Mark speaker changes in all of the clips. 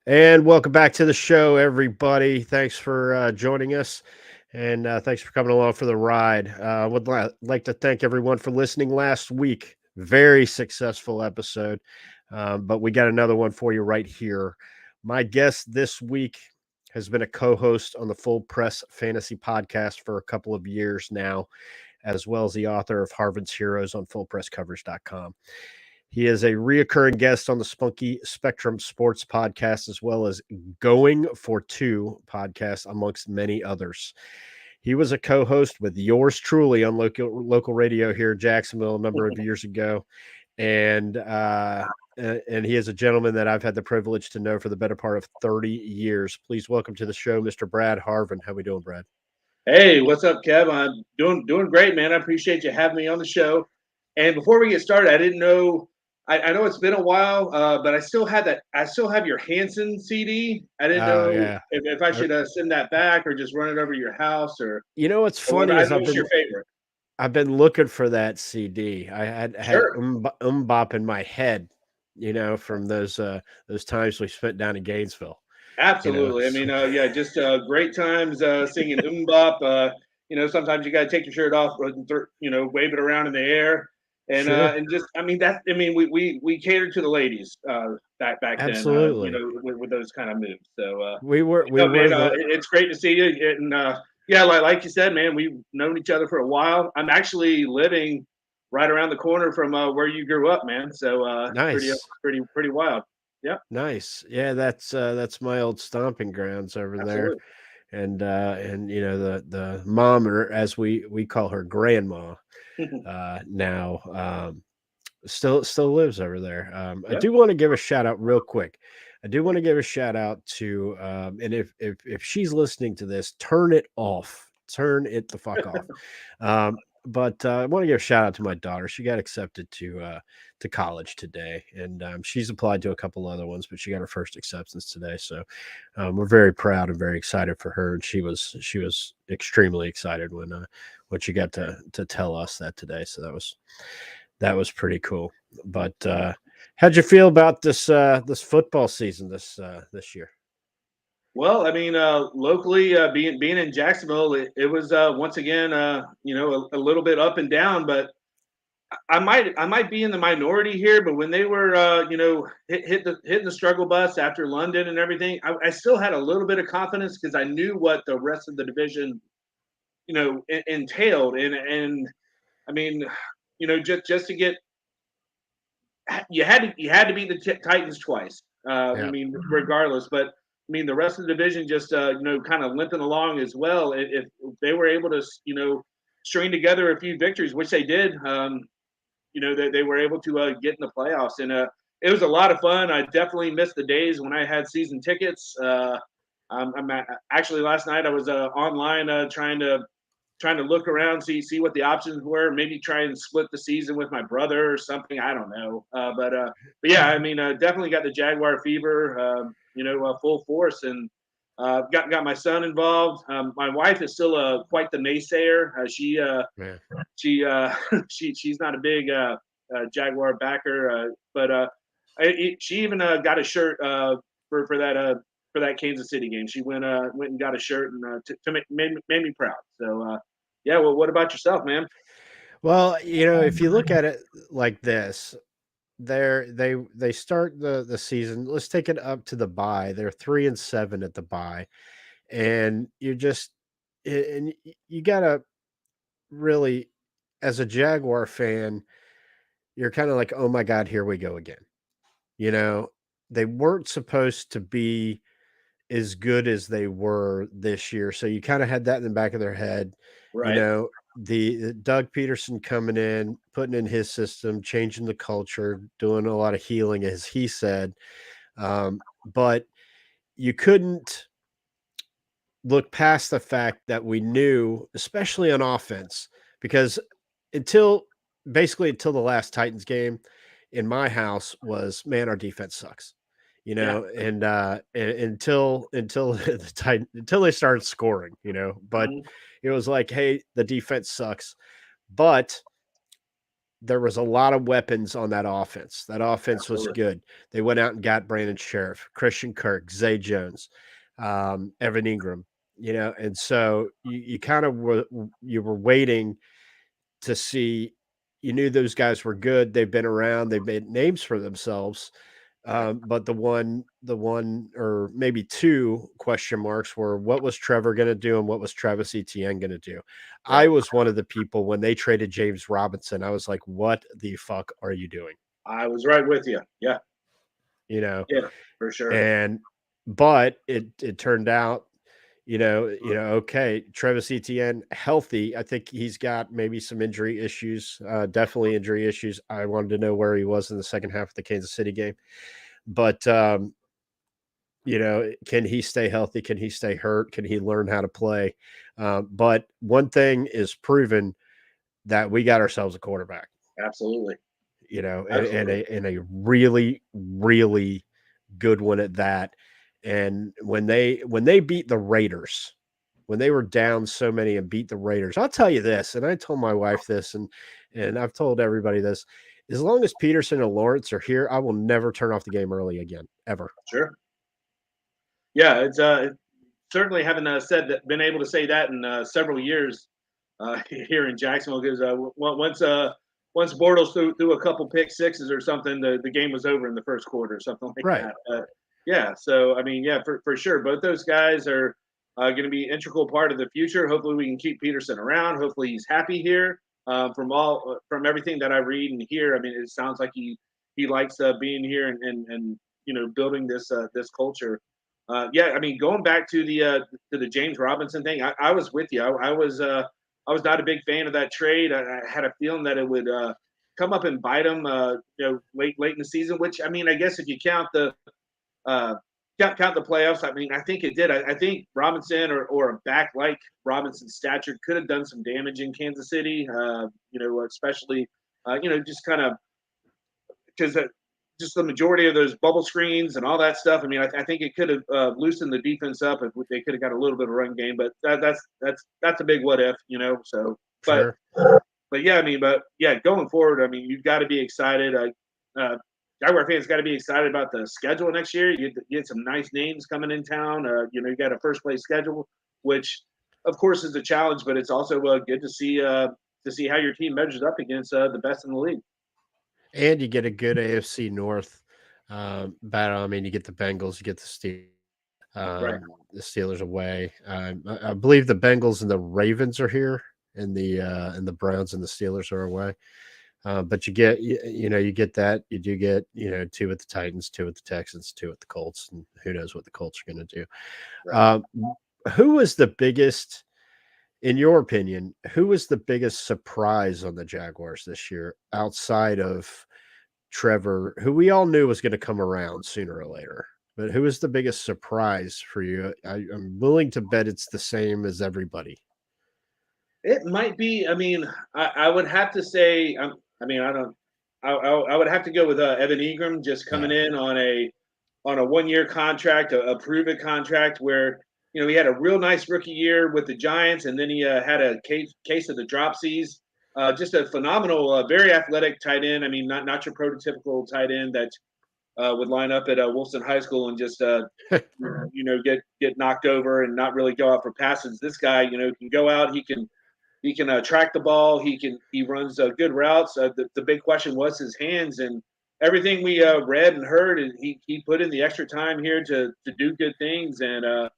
Speaker 1: And welcome back to the show, everybody. Thanks for joining us, and thanks for coming along for the ride. I would like to thank everyone for listening last week. Very successful episode, but we got another one for you right here. My guest this week has been a co-host on the Full Press Fantasy Podcast for a couple of years now, as well as the author of Harvin's Heroes on FullPressCovers.com. He is a reoccurring guest on the Spunky Spectrum Sports podcast, as well as Going for Two podcast, amongst many others. He was a co-host with yours truly on local radio here in Jacksonville a number of years ago, and and he is a gentleman that I've had the privilege to know for the better part of 30 years. Please welcome to the show, Mr. Brad Harvin. How we doing, Brad?
Speaker 2: Hey, what's up, Kev? I'm doing great, man. I appreciate you having me on the show. And before we get started, I didn't know. I know it's been a while, but I still had that. I still have your Hanson CD. I didn't
Speaker 1: Oh
Speaker 2: know
Speaker 1: yeah.
Speaker 2: if I should send that back or just run it over to your house
Speaker 1: You know what's
Speaker 2: or what.
Speaker 1: funny is
Speaker 2: What's your favorite?
Speaker 1: I've been looking for that CD. I had
Speaker 2: Sure,
Speaker 1: Bop in my head, from those times we spent down in Gainesville.
Speaker 2: absolutely. I
Speaker 1: So,
Speaker 2: mean, yeah, just great times singing Bop. Sometimes you got to take your shirt off, wave it around in the air.
Speaker 1: sure,
Speaker 2: And just, I mean, we catered to the ladies back then,
Speaker 1: absolutely.
Speaker 2: with those kind of moves. So,
Speaker 1: We
Speaker 2: no,
Speaker 1: were
Speaker 2: man,
Speaker 1: the
Speaker 2: it's great to see you. And yeah, like you said, man, we've known each other for a while. I'm actually living right around the corner from where you grew up, man. So,
Speaker 1: nice,
Speaker 2: pretty wild. Yep,
Speaker 1: nice. Yeah, that's my old stomping grounds over there,
Speaker 2: absolutely.
Speaker 1: and the mom, or as we call her, grandma, now. Still lives over there. I
Speaker 2: Yep.
Speaker 1: do want to give a shout out real quick. I do want to give a shout out to and if she's listening to this, turn it off. Turn it the fuck off. But I want to give a shout out to my daughter. She got accepted to college today, and she's applied to a couple other ones, but she got her first acceptance today. So we're very proud and very excited for her. And she was extremely excited when she got to tell us that today. So that was pretty cool. But how'd you feel about this football season this year?
Speaker 2: Well, I mean, locally, being in Jacksonville, it was once again, a little bit up and down. But I might be in the minority here. But when they were, hitting the struggle bus after London and everything, I still had a little bit of confidence because I knew what the rest of the division, entailed. And I mean, just to get you had to beat the Titans twice. I
Speaker 1: Yeah,
Speaker 2: mean, regardless, but I mean the rest of the division just kind of limping along as well. If they were able to string together a few victories, which they did, they were able to get in the playoffs, and it was a lot of fun. I definitely missed the days when I had season tickets. Actually last night I was online trying to look around, see what the options were. Maybe try and split the season with my brother or something. I don't know. But yeah, I mean, definitely got the Jaguar fever, full force, and got my son involved. My wife is still quite the naysayer.
Speaker 1: yeah.
Speaker 2: She she's not a big Jaguar backer, but she even got a shirt for that Kansas City game. She went and got a shirt and made me proud. So yeah. Well, what about yourself, man?
Speaker 1: Well, if you look at it like this, they start the season. Let's take it up to the bye. They're 3-7 at the bye, and you gotta really, as a Jaguar fan, you're kind of like, oh my god, here we go again. You know, they weren't supposed to be as good as they were this year. So you kind of had that in the back of their head. You
Speaker 2: Right.
Speaker 1: know, the Doug Peterson coming in, putting in his system, changing the culture, doing a lot of healing, as he said. But you couldn't look past the fact that we knew, especially on offense, because until until the last Titans game in my house was, man, our defense sucks.
Speaker 2: Yeah.
Speaker 1: And until until they started scoring, but
Speaker 2: Mhm.
Speaker 1: it was like, hey, the defense sucks. But there was a lot of weapons on that offense. That offense was
Speaker 2: Absolutely.
Speaker 1: good. They went out and got Brandon Sheriff, Christian Kirk, Zay Jones, Evan Ingram, and so you kind of were waiting to see. You knew those guys were good. They've been around. They've made names for themselves.
Speaker 2: Right.
Speaker 1: But the one, or maybe two question marks were what was Trevor going to do and what was Travis Etienne going to do. I
Speaker 2: Right.
Speaker 1: was one of the people when they traded James Robinson. I was like, "What the fuck are you doing?"
Speaker 2: I was right with you. Yeah.
Speaker 1: You know,
Speaker 2: Yeah. For sure.
Speaker 1: and but it turned out, okay, Travis Etienne healthy. I think he's got maybe some injury issues, definitely injury issues. I wanted to know where he was in the second half of the Kansas City game, but can he stay healthy? Can he stay hurt? Can he learn how to play? But one thing is proven that we got ourselves a quarterback,
Speaker 2: Absolutely.
Speaker 1: and
Speaker 2: Absolutely.
Speaker 1: a really, really good one at that. And when they beat the Raiders, when they were down so many and beat the Raiders, I'll tell you this, and I told my wife this, and I've told everybody this: as long as Peterson and Lawrence are here, I will never turn off the game early again, ever.
Speaker 2: Sure. Yeah. It's certainly haven't said that, been able to say that in several years here in Jacksonville because once Bortles threw a couple pick sixes or something, the game was over in the first quarter or something like
Speaker 1: Right.
Speaker 2: that. Yeah, so I mean, yeah, for sure, both those guys are going to be an integral part of the future. Hopefully, we can keep Peterson around. Hopefully, he's happy here. From everything that I read and hear, I mean, it sounds like he likes being here and building this culture. Yeah, I mean, going back to the James Robinson thing, I was with you. I was not a big fan of that trade. I had a feeling that it would come up and bite him, late in the season. Which I mean, I guess if you uh, count the playoffs, I mean, I think it did. I think Robinson or a back like Robinson's stature could have done some damage in Kansas City. Especially just kind of because just the majority of those bubble screens and all that stuff. I mean, I think it could have loosened the defense up if they could have got a little bit of run game. But that's a big what if. So, but
Speaker 1: Sure.
Speaker 2: but yeah, I mean, but yeah, going forward, I mean, you've got to be excited. Jaguar fans got to be excited about the schedule next year. You get some nice names coming in town. You got a first place schedule, which of course is a challenge, but it's also good to see how your team measures up against the best in the league.
Speaker 1: And you get a good AFC North battle. I mean, you get the Bengals, you get
Speaker 2: Right.
Speaker 1: The Steelers away. I believe the Bengals and the Ravens are here, and the Browns and the Steelers are away. But you get that. You do get two with the Titans, two with the Texans, two with the Colts, and who knows what the Colts are going to do.
Speaker 2: Right.
Speaker 1: Um, who was the biggest, in your opinion? Who was the biggest surprise on the Jaguars this year outside of Trevor, who we all knew was going to come around sooner or later? But who was the biggest surprise for you? I'm willing to bet it's the same as everybody.
Speaker 2: It might be. I mean, I would have to say. I mean, I don't. I would have to go with Evan Ingram just coming
Speaker 1: Yeah,
Speaker 2: in on a 1 year contract, a prove it contract, where he had a real nice rookie year with the Giants, and then he had a case of the dropsies. Just a phenomenal, very athletic tight end. I mean, not your prototypical tight end that would line up at Wilson High School and just get knocked over and not really go out for passes. This guy, can go out. He can track the ball. He runs good routes. The big question was his hands, and everything we read and heard, and he put in the extra time here to do good things. And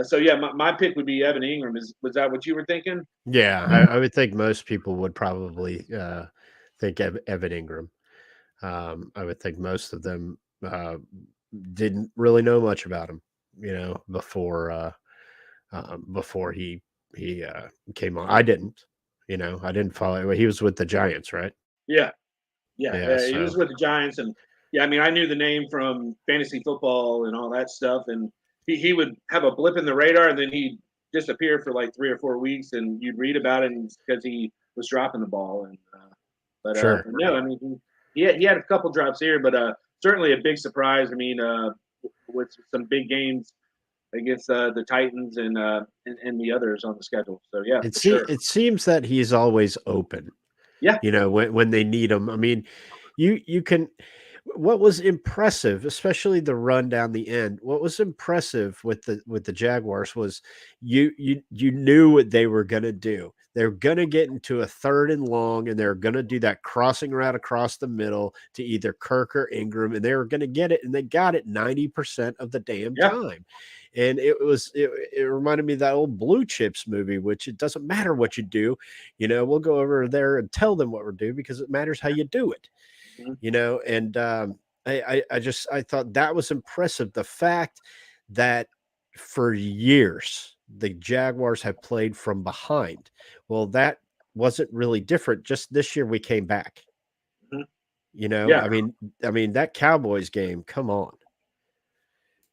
Speaker 2: so yeah, my pick would be Evan Ingram. Was that what you were thinking?
Speaker 1: yeah. I would think most people would probably think Evan Ingram. I would think most of them didn't really know much about him, before he came on. I didn't, I didn't follow. He was with the Giants, right?
Speaker 2: Yeah, yeah.
Speaker 1: Yeah.
Speaker 2: He was
Speaker 1: So
Speaker 2: with the Giants, and yeah, I mean, I knew the name from fantasy football and all that stuff, and he would have a blip in the radar, and then he'd disappear for like 3 or 4 weeks, and you'd read about it because he was dropping the ball. And
Speaker 1: sure.
Speaker 2: no, I mean, he had a couple drops here, but certainly a big surprise. I mean, with some big games against the Titans and the others on the schedule. So yeah, for sure.
Speaker 1: It seems that he's always open.
Speaker 2: Yeah.
Speaker 1: when they need them. I mean, you can. What was impressive, especially the run down the end, what was impressive with the Jaguars was you knew what they were going to do. They're going to get into a third and long, and they're going to do that crossing route across the middle to either Kirk or Ingram, and they were going to get it, and they got it 90% of the damn
Speaker 2: Yeah.
Speaker 1: time. And it reminded me of that old Blue Chips movie, which it doesn't matter what you do, we'll go over there and tell them what we're doing because it matters how you do it.
Speaker 2: Mhm.
Speaker 1: And I thought that was impressive. The fact that for years the Jaguars have played from behind. Well, that wasn't really different. Just this year we came back.
Speaker 2: Mhm.
Speaker 1: You know,
Speaker 2: Yeah.
Speaker 1: I mean, I mean that Cowboys game. Come on,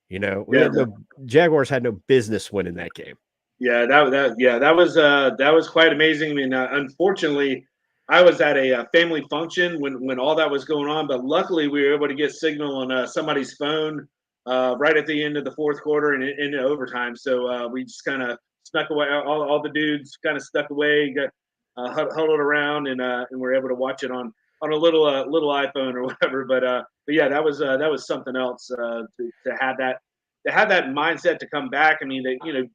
Speaker 1: we
Speaker 2: Yeah.
Speaker 1: had no Jaguars had no business winning that game.
Speaker 2: Yeah, that was quite amazing. I mean, unfortunately, I was at a family function when all that was going on, but luckily we were able to get signal on somebody's phone right at the end of the fourth quarter and into overtime. So we just kind of snuck away. All the dudes kind of stuck away, got huddled around, and we're able to watch it on a little iPhone or whatever. But yeah, that was something else to have that mindset to come back. I mean,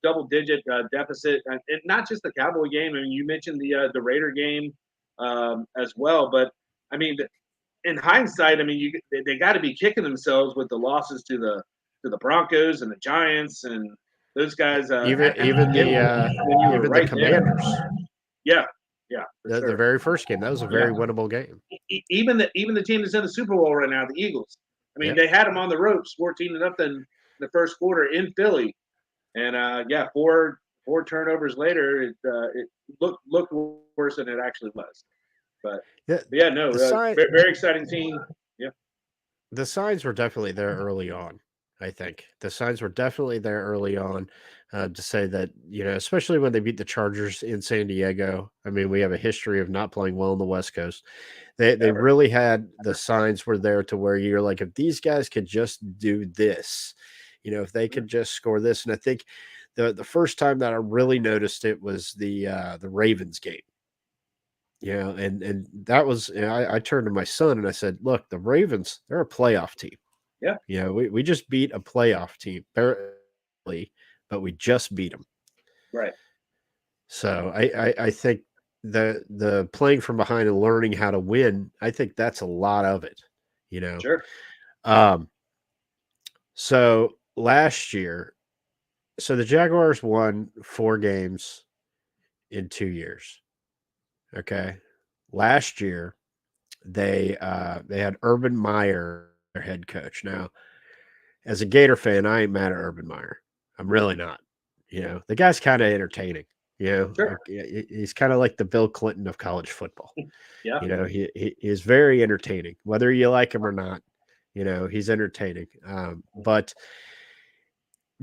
Speaker 2: double digit deficit, and not just the Cowboy game. I mean, you mentioned the Raider game as well, but I mean, in hindsight, I mean, they got to be kicking themselves with the losses to the Broncos and the Giants and those guys
Speaker 1: Even
Speaker 2: at the
Speaker 1: even the
Speaker 2: beginning when you were
Speaker 1: even the
Speaker 2: right there.
Speaker 1: Commanders,
Speaker 2: Yeah, yeah, for
Speaker 1: the
Speaker 2: sure.
Speaker 1: very first game, that was a
Speaker 2: Yeah,
Speaker 1: very winnable game.
Speaker 2: even the team that's in the Super Bowl right now, the Eagles. I mean,
Speaker 1: Yep.
Speaker 2: they had them on the ropes, 14-0 in the first quarter in Philly. And yeah, four turnovers later, it looked worse than it actually was. But,
Speaker 1: The
Speaker 2: but yeah, no,
Speaker 1: the sign
Speaker 2: very exciting team. Yeah,
Speaker 1: the signs were definitely there early on. I think the signs were definitely there early on to say that especially when they beat the Chargers in San Diego. I mean, we have a history of not playing well on the West Coast. They
Speaker 2: ever.
Speaker 1: really had the signs were there to where you're like, if these guys could just do this, if they
Speaker 2: Mhm.
Speaker 1: could just score this. And I think the first time that I really noticed it was the Ravens game. And that was I turned to my son and I said, "Look, the Ravens, they're a playoff team.
Speaker 2: Yeah,
Speaker 1: We just beat a playoff team, barely, but we just beat them."
Speaker 2: right.
Speaker 1: So I think the playing from behind and learning how to win, I think that's a lot of it. You know,
Speaker 2: Sure.
Speaker 1: um, so last year, so the Jaguars won 4 games in 2 years. Okay, last year they had Urban Meyer as their head coach. Now, as a Gator fan, I ain't mad at Urban Meyer. I'm really not. The guy's kind of entertaining.
Speaker 2: Sure.
Speaker 1: He's kind of like the Bill Clinton of college football.
Speaker 2: Yeah.
Speaker 1: He is very entertaining, whether you like him or not. He's entertaining. But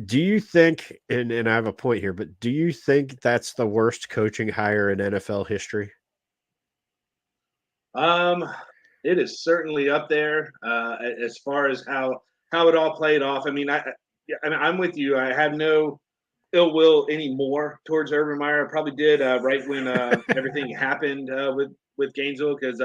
Speaker 1: do you think, and I have a point here, but do you think that's the worst coaching hire in NFL history?
Speaker 2: Um, it is certainly up there as far as how it all played off. I mean, yeah, I'm with you. I have no ill will anymore towards Urban Meyer. I probably did right when everything happened with Gainesville because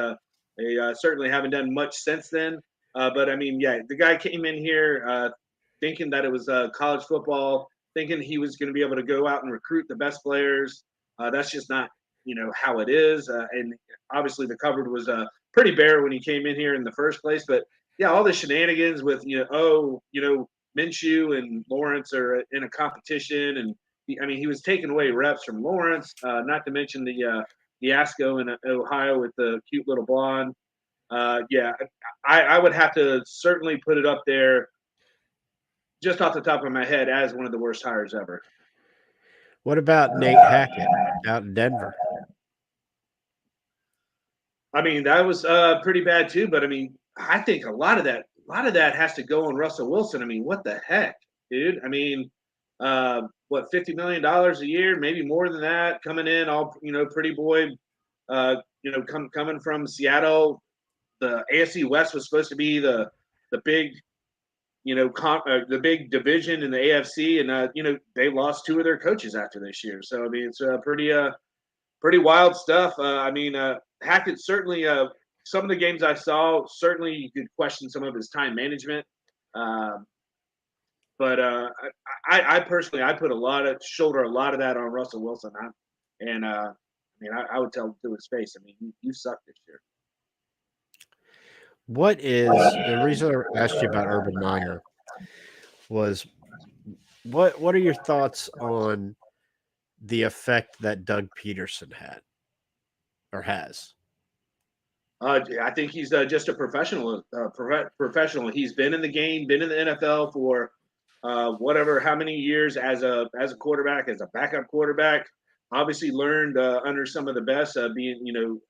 Speaker 2: they certainly haven't done much since then. But I mean, yeah, the guy came in here thinking that it was college football, thinking he was going to be able to go out and recruit the best players. That's just not how it is. And obviously, the cupboard was pretty bare when he came in here in the first place. But yeah, all the shenanigans with Minshew and Lawrence are in a competition, and I mean he was taking away reps from Lawrence. Not to mention the fiasco in Ohio with the cute little blonde. Yeah, I would have to certainly put it up there, just off the top of my head, as one of the worst hires ever.
Speaker 1: What about Nate Hackett out in Denver?
Speaker 2: I mean that was pretty bad too. But I mean, I think a lot of that has to go on Russell Wilson. I mean, what the heck, dude? I mean, what $50 million a year, maybe more than that, coming in all pretty boy, coming from Seattle. The AFC West was supposed to be the big the big division in the AFC, and they lost two of their coaches after this year. So I mean, it's pretty wild stuff. I mean, Hackett certainly, some of the games I saw, certainly you could question some of his time management. Um, but I personally, I put shoulder a lot of that on Russell Wilson. I would tell him to his face. I mean, you suck this year.
Speaker 1: What is the reason I asked you about Urban Meyer was what are your thoughts on the effect that Doug Peterson had or has?
Speaker 2: I think he's just a professional. Professional. He's been in the game, been in the NFL for whatever, how many years as a quarterback, as a backup quarterback. Obviously, learned under some of the best, being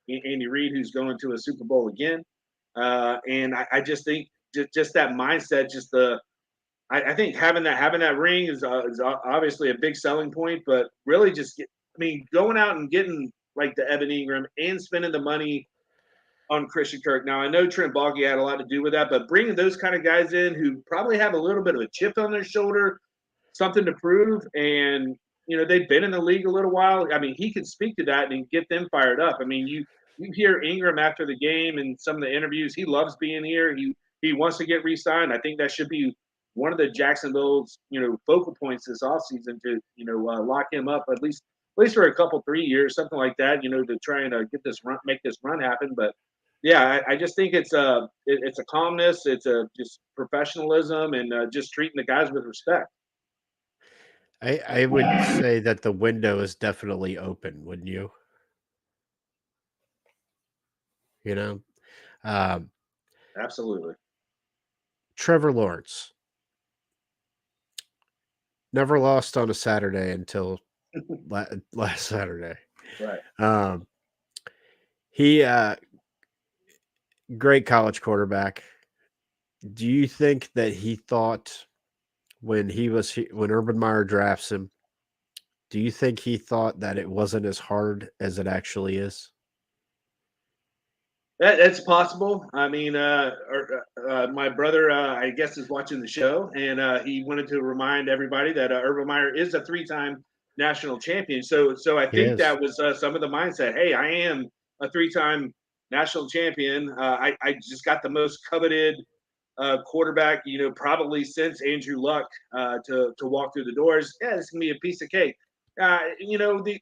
Speaker 2: Andy Reid, who's going to a Super Bowl again. And I just think just that mindset, just I think having that ring is obviously a big selling point, but really going out and getting like the Evan Ingram and spending the money on Christian Kirk. Now I know Trent Baalke had a lot to do with that, but bringing those kind of guys in who probably have a little bit of a chip on their shoulder, something to prove, and they've been in the league a little while. I mean, he can speak to that and get them fired up. I mean, you hear Ingram after the game and some of the interviews. He loves being here. He wants to get re-signed. I think that should be one of the Jacksonville's focal points this offseason to lock him up at least for a couple 3 years, something like that. To try and make this run happen, but yeah, I just think it's a calmness, it's a just professionalism, and just treating the guys with respect.
Speaker 1: I would say that the window is definitely open, wouldn't you? You know, um,
Speaker 2: Absolutely.
Speaker 1: Trevor Lawrence never lost on a Saturday until last Saturday.
Speaker 2: Right.
Speaker 1: Um, he great college quarterback. Do you think that he thought when Urban Meyer drafts him? Do you think he thought that it wasn't as hard as it actually is?
Speaker 2: That's possible. I mean, my brother, I guess, is watching the show, and he wanted to remind everybody that Urban Meyer is a three-time national champion. So I
Speaker 1: He
Speaker 2: think
Speaker 1: is.
Speaker 2: that was some of the mindset. Hey, I am a three-time national champion. I just got the most coveted quarterback, probably since Andrew Luck to walk through the doors. Yeah, it's gonna be a piece of cake.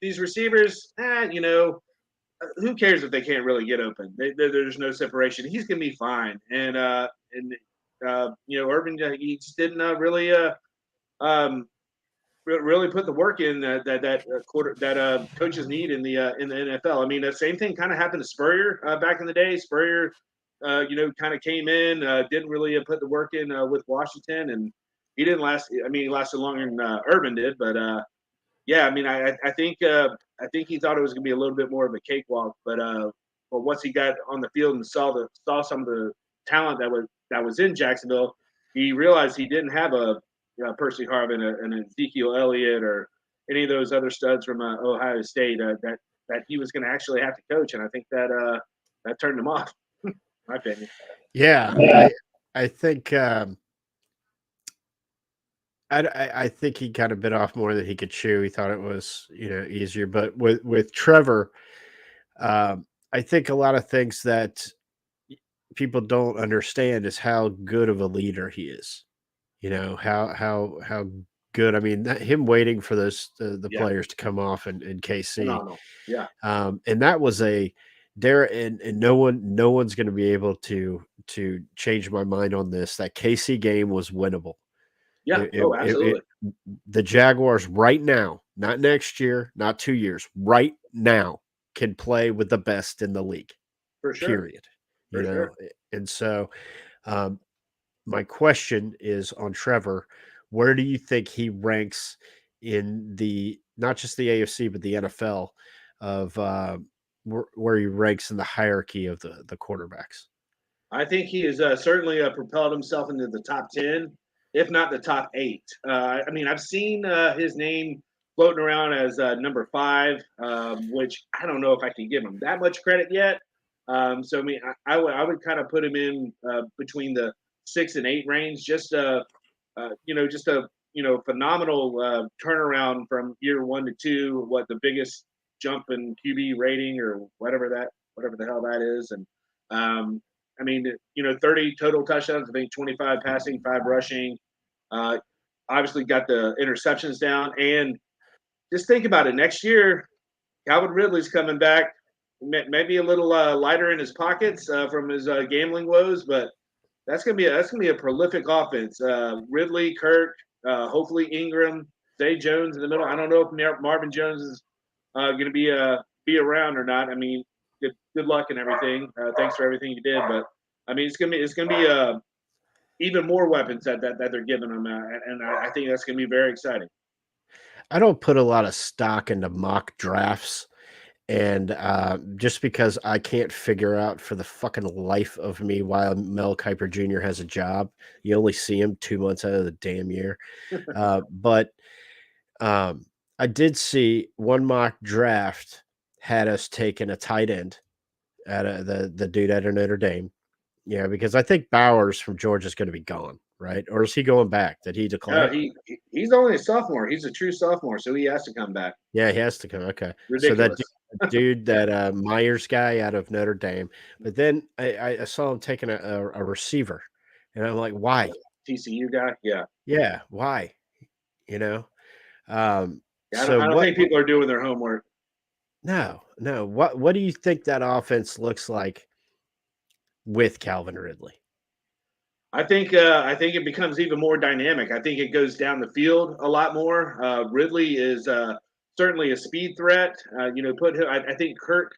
Speaker 2: These receivers, who cares if they can't really get open? There's no separation. He's gonna be fine. Urban, he just didn't um, really put the work in that coaches need in the NFL. I mean, the same thing kind of happened to Spurrier back in the day. Spurrier, kind of came in, didn't really put the work in with Washington, and he didn't last. I mean, he lasted longer than Urban did, but yeah, I mean, I think he thought it was going to be a little bit more of a cakewalk, but once he got on the field and saw some of the talent that was in Jacksonville, he realized he didn't have a Percy Harvin, an Ezekiel Elliott, or any of those other studs from Ohio State that he was going to actually have to coach, and I think that turned him off. My opinion.
Speaker 1: Yeah, I think I think he kind of bit off more than he could chew. He thought it was easier, but with Trevor, I think a lot of things that people don't understand is how good of a leader he is. How good. I mean, him waiting for the
Speaker 2: Yeah,
Speaker 1: players to come off in KC,
Speaker 2: phenomenal. Yeah,
Speaker 1: and that was a there, and no one's going to be able to change my mind on this. That KC game was winnable.
Speaker 2: yeah. Oh, absolutely,
Speaker 1: The Jaguars right now, not next year, not 2 years, right now can play with the best in the league.
Speaker 2: for sure,
Speaker 1: Period.
Speaker 2: for sure.
Speaker 1: And so um, my question is on Trevor. Where do you think he ranks in the not just the AFC but the NFL of where he ranks in the hierarchy of the quarterbacks?
Speaker 2: I think he has certainly propelled himself into the top 10, if not the top 8. I mean, I've seen his name floating around as number 5, which I don't know if I can give him that much credit yet. So, I mean, I would kind of put him in between the 6 and 8 range, just a phenomenal turnaround from year 1 to 2. What the biggest jump in QB rating or whatever that whatever the hell that is. And I mean, 30 total touchdowns. I think 25 passing, 5 rushing. Uh, Obviously got the interceptions down. And just think about it. Next year, Calvin Ridley's coming back. Maybe a little lighter in his pockets from his gambling woes, but that's gonna be a prolific offense. Ridley, Kirk, hopefully Ingram, Zay Jones in the middle. I don't know if Marvin Jones is gonna be around or not. I mean, good luck and everything. Thanks for everything you did, but I mean, it's gonna be even more weapons that they're giving them, and I think that's gonna be very exciting.
Speaker 1: I don't put a lot of stock into mock drafts. And just because I can't figure out for the fucking life of me why Mel Kiper Jr. has a job, you only see him 2 months out of the damn year. But um, I did see one mock draft had us taking a tight end at the dude at Notre Dame. Yeah, because I think Bowers from Georgia is going to be gone, right? Or is he going back? Did he
Speaker 2: No,
Speaker 1: declare?
Speaker 2: he's only a sophomore. He's a true sophomore, so he has to come back.
Speaker 1: Yeah, he has to come. Okay, so
Speaker 2: Ridiculous.
Speaker 1: that dude, that Myers guy out of Notre Dame, but then I saw him taking a receiver, and I'm like, why?
Speaker 2: TCU guy, yeah.
Speaker 1: Yeah, why? You know. Um,
Speaker 2: Yeah,
Speaker 1: so
Speaker 2: I don't
Speaker 1: what?
Speaker 2: think people are doing their homework.
Speaker 1: No, no. What do you think that offense looks like with Calvin Ridley?
Speaker 2: I think it becomes even more dynamic. I think it goes down the field a lot more. Ridley is certainly a speed threat. Put him. I think Kirk,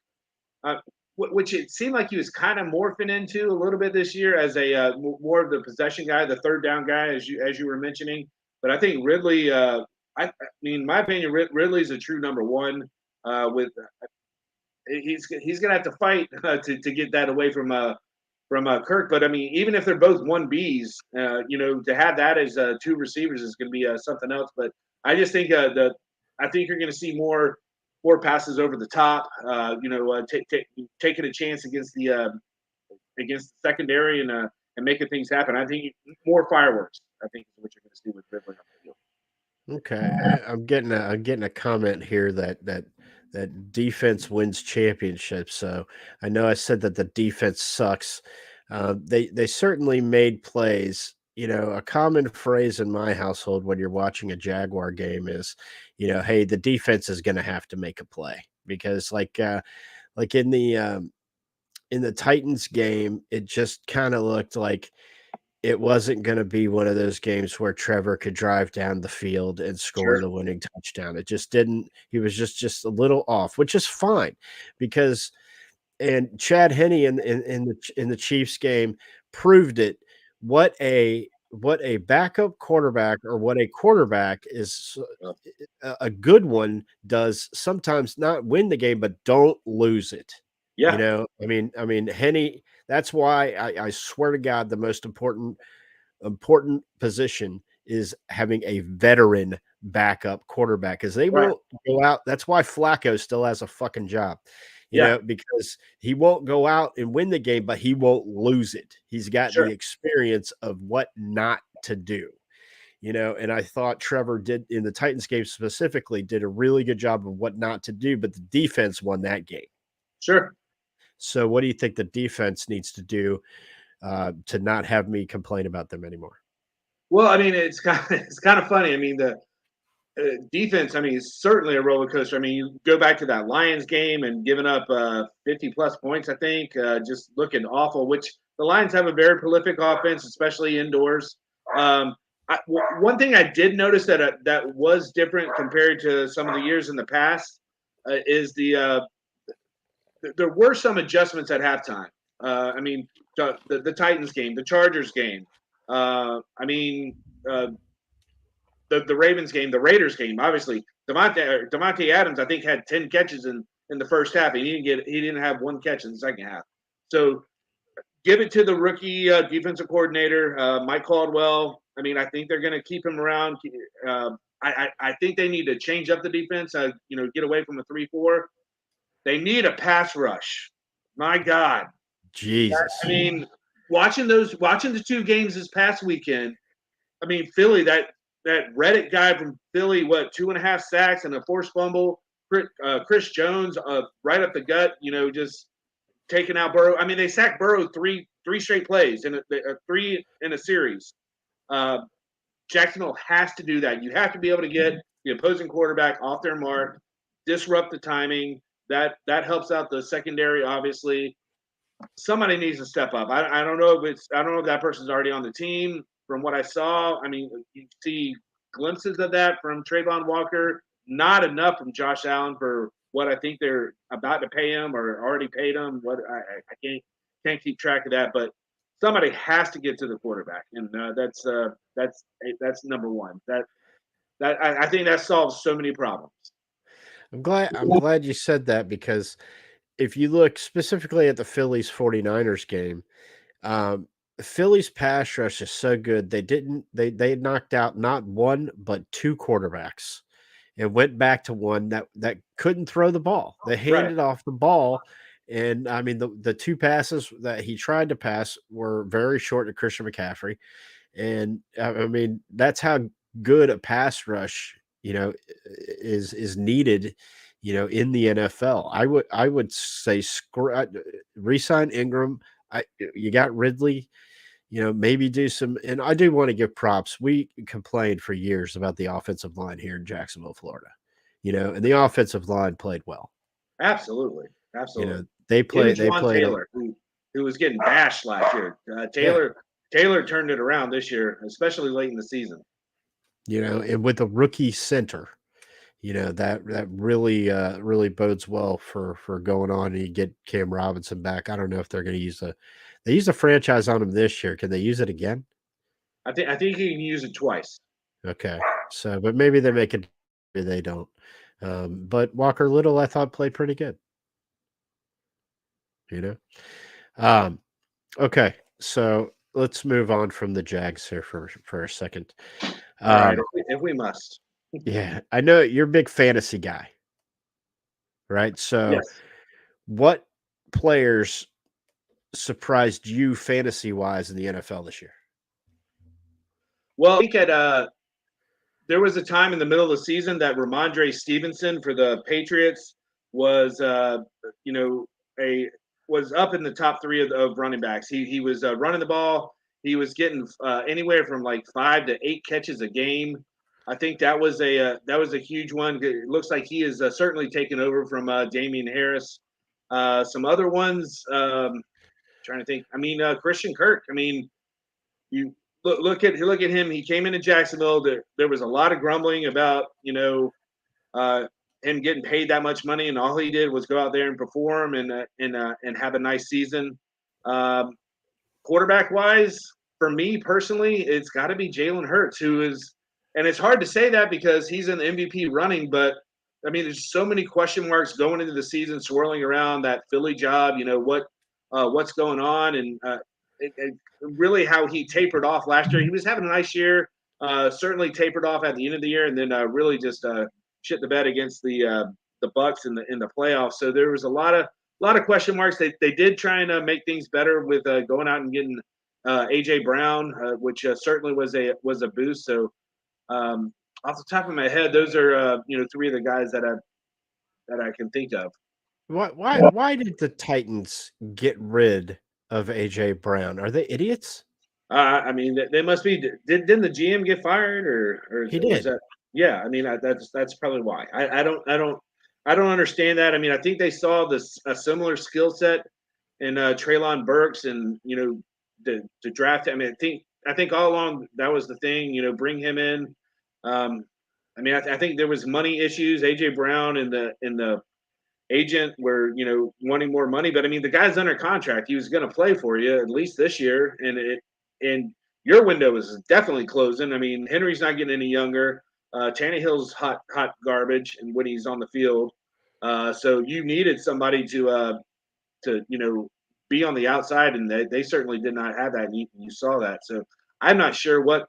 Speaker 2: uh, which it seemed like he was kind of morphing into a little bit this year as a more of the possession guy, the third down guy, as you were mentioning. But I think Ridley. I mean, in my opinion, Ridley's a true number one. With he's going to have to fight to get that away from Kirk. But I mean, even if they're both 1Bs, to have that as two receivers is going to be something else. But I just think I think you're going to see more passes over the top. Taking a chance against the secondary and making things happen. I think more fireworks. I think is what you're going to see with Ridley on the field.
Speaker 1: Okay, I'm getting a comment here that defense wins championships. So I know I said that the defense sucks. They certainly made plays. You know, a common phrase in my household when you're watching a Jaguar game is, hey, the defense is going to have to make a play because, like in the Titans game, it just kind of looked like it wasn't gonna be one of those games where Trevor could drive down the field and score
Speaker 2: Sure.
Speaker 1: the winning touchdown. It just didn't. He was just a little off, which is fine because and Chad Henne in the Chiefs game proved it. What a backup quarterback or what a quarterback is
Speaker 2: Uh,
Speaker 1: a good one does sometimes not win the game, but don't lose it.
Speaker 2: yeah.
Speaker 1: I mean, Henne. That's why I swear to God, the most important position is having a veteran backup quarterback because they
Speaker 2: Right.
Speaker 1: won't go out. That's why Flacco still has a fucking job,
Speaker 2: Yeah.
Speaker 1: because he won't go out and win the game, but he won't lose it. He's got the
Speaker 2: Sure.
Speaker 1: experience of what not to do. And I thought Trevor did in the Titans game specifically did a really good job of what not to do, but the defense won that game.
Speaker 2: Sure.
Speaker 1: So, what do you think the defense needs to do to not have me complain about them anymore?
Speaker 2: Well, I mean, it's kind of funny. I mean, the defense, I mean, is certainly a roller coaster. I mean, you go back to that Lions game and giving up 50 plus points, I think, just looking awful, which the Lions have a very prolific offense, especially indoors. One thing I did notice that was different compared to some of the years in the past is there were some adjustments at halftime. I mean, the Titans game, the Chargers game. I mean, uh, the Ravens game, the Raiders game. Obviously, Devontae Adams, I think, had 10 catches in the first half, and he didn't have one catch in the second half. So give it to the rookie defensive coordinator, Mike Caldwell. I mean, I think they're going to keep him around. I think they need to change up the defense. Get away from a 3-4. They need a pass rush. My God, I
Speaker 1: Jesus.
Speaker 2: mean, watching the two games this past weekend. I mean, Philly, that Reddick guy from Philly, 2.5 sacks and a forced fumble. Chris Jones, right up the gut. Just taking out Burrow. I mean, they sacked Burrow three straight plays in three in a series. Uh, Jacksonville has to do that. You have to be able to get the opposing quarterback off their mark, disrupt the timing. That helps out the secondary, obviously. Somebody needs to step up. I don't know if that person's already on the team. From what I saw, I mean, you see glimpses of that from Trayvon Walker. Not enough from Josh Allen for what I think they're about to pay him or already paid him. What I can't keep track of that, but somebody has to get to the quarterback, and that's number one. I think that solves so many problems.
Speaker 1: I'm glad you said that because if you look specifically at the Phillies 49ers game, um, Phillies pass rush is so good. They knocked out not one but two quarterbacks and went back to one that couldn't throw the ball. They
Speaker 2: Right.
Speaker 1: handed off the ball. And I mean, the two passes that he tried to pass were very short to Christian McCaffrey. And I mean, that's how good a pass rush, is needed, in the NFL. I would say resign Ingram. You got Ridley, maybe do some, and I do want to give props. We complained for years about the offensive line here in Jacksonville, Florida, and the offensive line played well.
Speaker 2: Absolutely, absolutely.
Speaker 1: They
Speaker 2: Even
Speaker 1: play they
Speaker 2: Juwan
Speaker 1: played
Speaker 2: Taylor, who was getting bashed last year.
Speaker 1: yeah,
Speaker 2: Taylor turned it around this year, especially late in the season.
Speaker 1: and with a rookie center, that really bodes well for going on and you get Cam Robinson back. I don't know if they're going to they use a franchise on him this year. Can they use it again?
Speaker 2: I think you can use it twice.
Speaker 1: Okay. So, but maybe they make it, maybe they don't. But Walker Little, I thought played pretty good, you know? Um, okay. So let's move on from the Jags here for a second.
Speaker 2: All right,
Speaker 1: Um,
Speaker 2: if we must.
Speaker 1: yeah, I know you're a big fantasy guy, right? So
Speaker 2: Yes.
Speaker 1: what players surprised you fantasy wise in the NFL this year?
Speaker 2: Well, I think there was a time in the middle of the season that Ramondre Stevenson for the Patriots was, you know, a was up in the top three of running backs. He was running the ball. He was getting anywhere from like 5 to 8 catches a game. I think that was a huge one. It looks like he is certainly taken over from Damian Harris. Some other ones, trying to think. I mean, Christian Kirk. I mean, you look at him. He came into Jacksonville. There was a lot of grumbling about uh, him getting paid that much money, and all he did was go out there and perform and have a nice season. Um, Quarterback wise, for me personally, it's got to be Jalen Hurts, who is, and it's hard to say that because he's in the MVP running, but I mean, there's so many question marks going into the season, swirling around that Philly job. What's going on, and really how he tapered off last year. He was having a nice year, certainly tapered off at the end of the year, and then really just shit the bed against the Bucks in the playoffs. So there was a lot of question marks. They did try and make things better with going out and getting AJ Brown, which certainly was a boost. So off the top of my head, those are three of the guys that I can think of.
Speaker 1: Why did the Titans get rid of AJ Brown? Are they idiots?
Speaker 2: I mean, they must be. Didn't the GM get fired, or
Speaker 1: He
Speaker 2: was
Speaker 1: did.
Speaker 2: that? Yeah, I mean, that's probably why. I don't understand that. I mean, I think they saw a similar skill set in Traylon Burks, and to draft. I mean, I think all along that was the thing. Bring him in. Um, I mean, I think there was money issues. AJ Brown and the agent were wanting more money, but I mean, the guy's under contract. He was going to play for you at least this year, and your window is definitely closing. I mean, Henry's not getting any younger. Tannehill's hot garbage, and when he's on the field, so you needed somebody to be on the outside, and they certainly did not have that. And you saw that. So I'm not sure what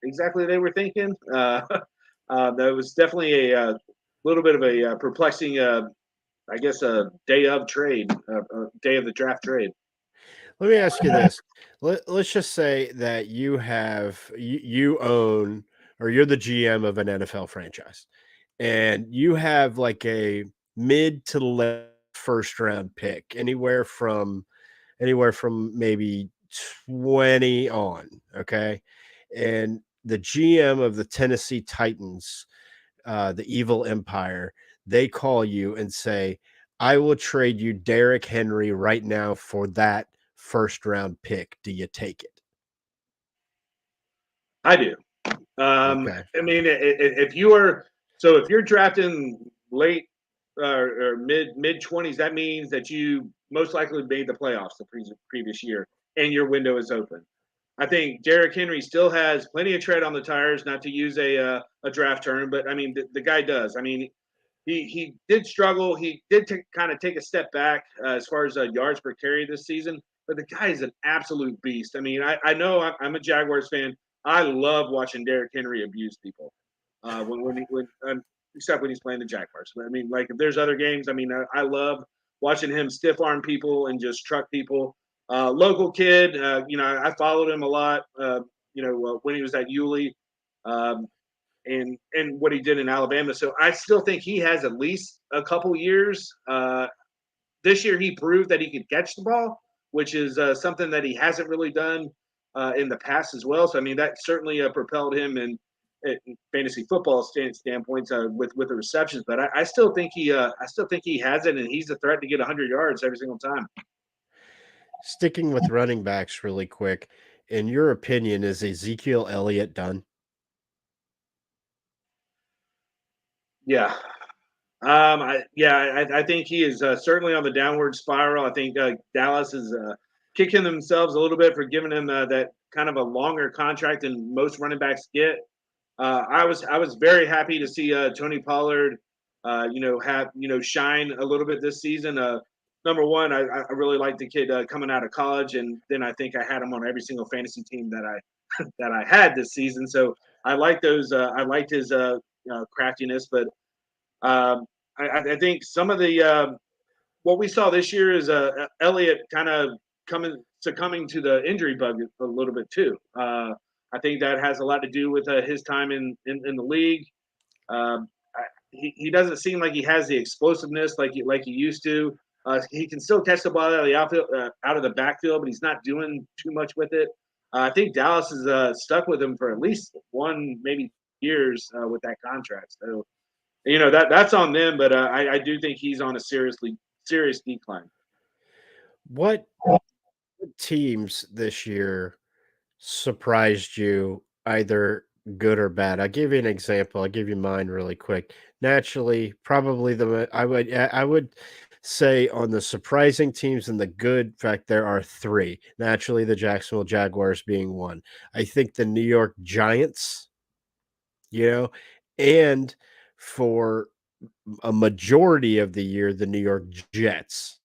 Speaker 2: exactly they were thinking. That was definitely a little bit of a perplexing, I guess, a day of trade, a day of the draft trade.
Speaker 1: Let me ask you this. Let's just say that you own or you're the GM of an NFL franchise and you have like a mid to late first round pick, anywhere from maybe 20 on, okay? And the GM of the Tennessee Titans, the evil empire, they call you and say, I will trade you Derrick Henry right now for that first round pick. Do you take it?
Speaker 2: I do.
Speaker 1: Okay.
Speaker 2: I mean, if you are if you're drafting late or mid 20s, that means that you most likely made the playoffs the previous year, and your window is open. I think Derrick Henry still has plenty of tread on the tires, not to use a draft term, but I mean the guy does. I mean he did struggle. He did kind of take a step back as far as yards per carry this season, but the guy is an absolute beast. I mean, I know I'm a Jaguars fan. I love watching Derrick Henry abuse people except when he's playing the Jaguars. I mean, like if there's other games, I mean, I love watching him stiff arm people and just truck people. Local kid, I followed him a lot. When he was at Yulee. Um, and what he did in Alabama. So I still think he has at least a couple years. This year he proved that he could catch the ball, which is something that he hasn't really done in the past as well. So I mean that certainly propelled him in fantasy football standpoints with the receptions. But I still think he has it, and he's a threat to get 100 yards every single time.
Speaker 1: Sticking with running backs really quick, in your opinion, is Ezekiel Elliott done?
Speaker 2: Yeah, I think he is certainly on the downward spiral. I think Dallas is kicking themselves a little bit for giving him that kind of a longer contract than most running backs get. I was very happy to see Tony Pollard, have shine a little bit this season. Number one, I really like the kid coming out of college, and then I think I had him on every single fantasy team that I that I had this season. So I like those. I liked his craftiness, but um, I think some of the what we saw this year is Elliott kind of succumbing to the injury bug a little bit too. I think that has a lot to do with his time in the league. Um, he doesn't seem like he has the explosiveness like he used to. He can still catch the ball out of the outfield, out of the backfield, but he's not doing too much with it. I think Dallas is stuck with him for at least one, maybe years with that contract. So that's on them, but I do think he's on a serious decline.
Speaker 1: What teams this year surprised you, either good or bad? I'll give you an example. I'll give you mine really quick. Naturally, probably I would say on the surprising teams and the good, in fact, there are three. Naturally, the Jacksonville Jaguars being one. I think the New York Giants, you know, and for a majority of the year, the New York Jets,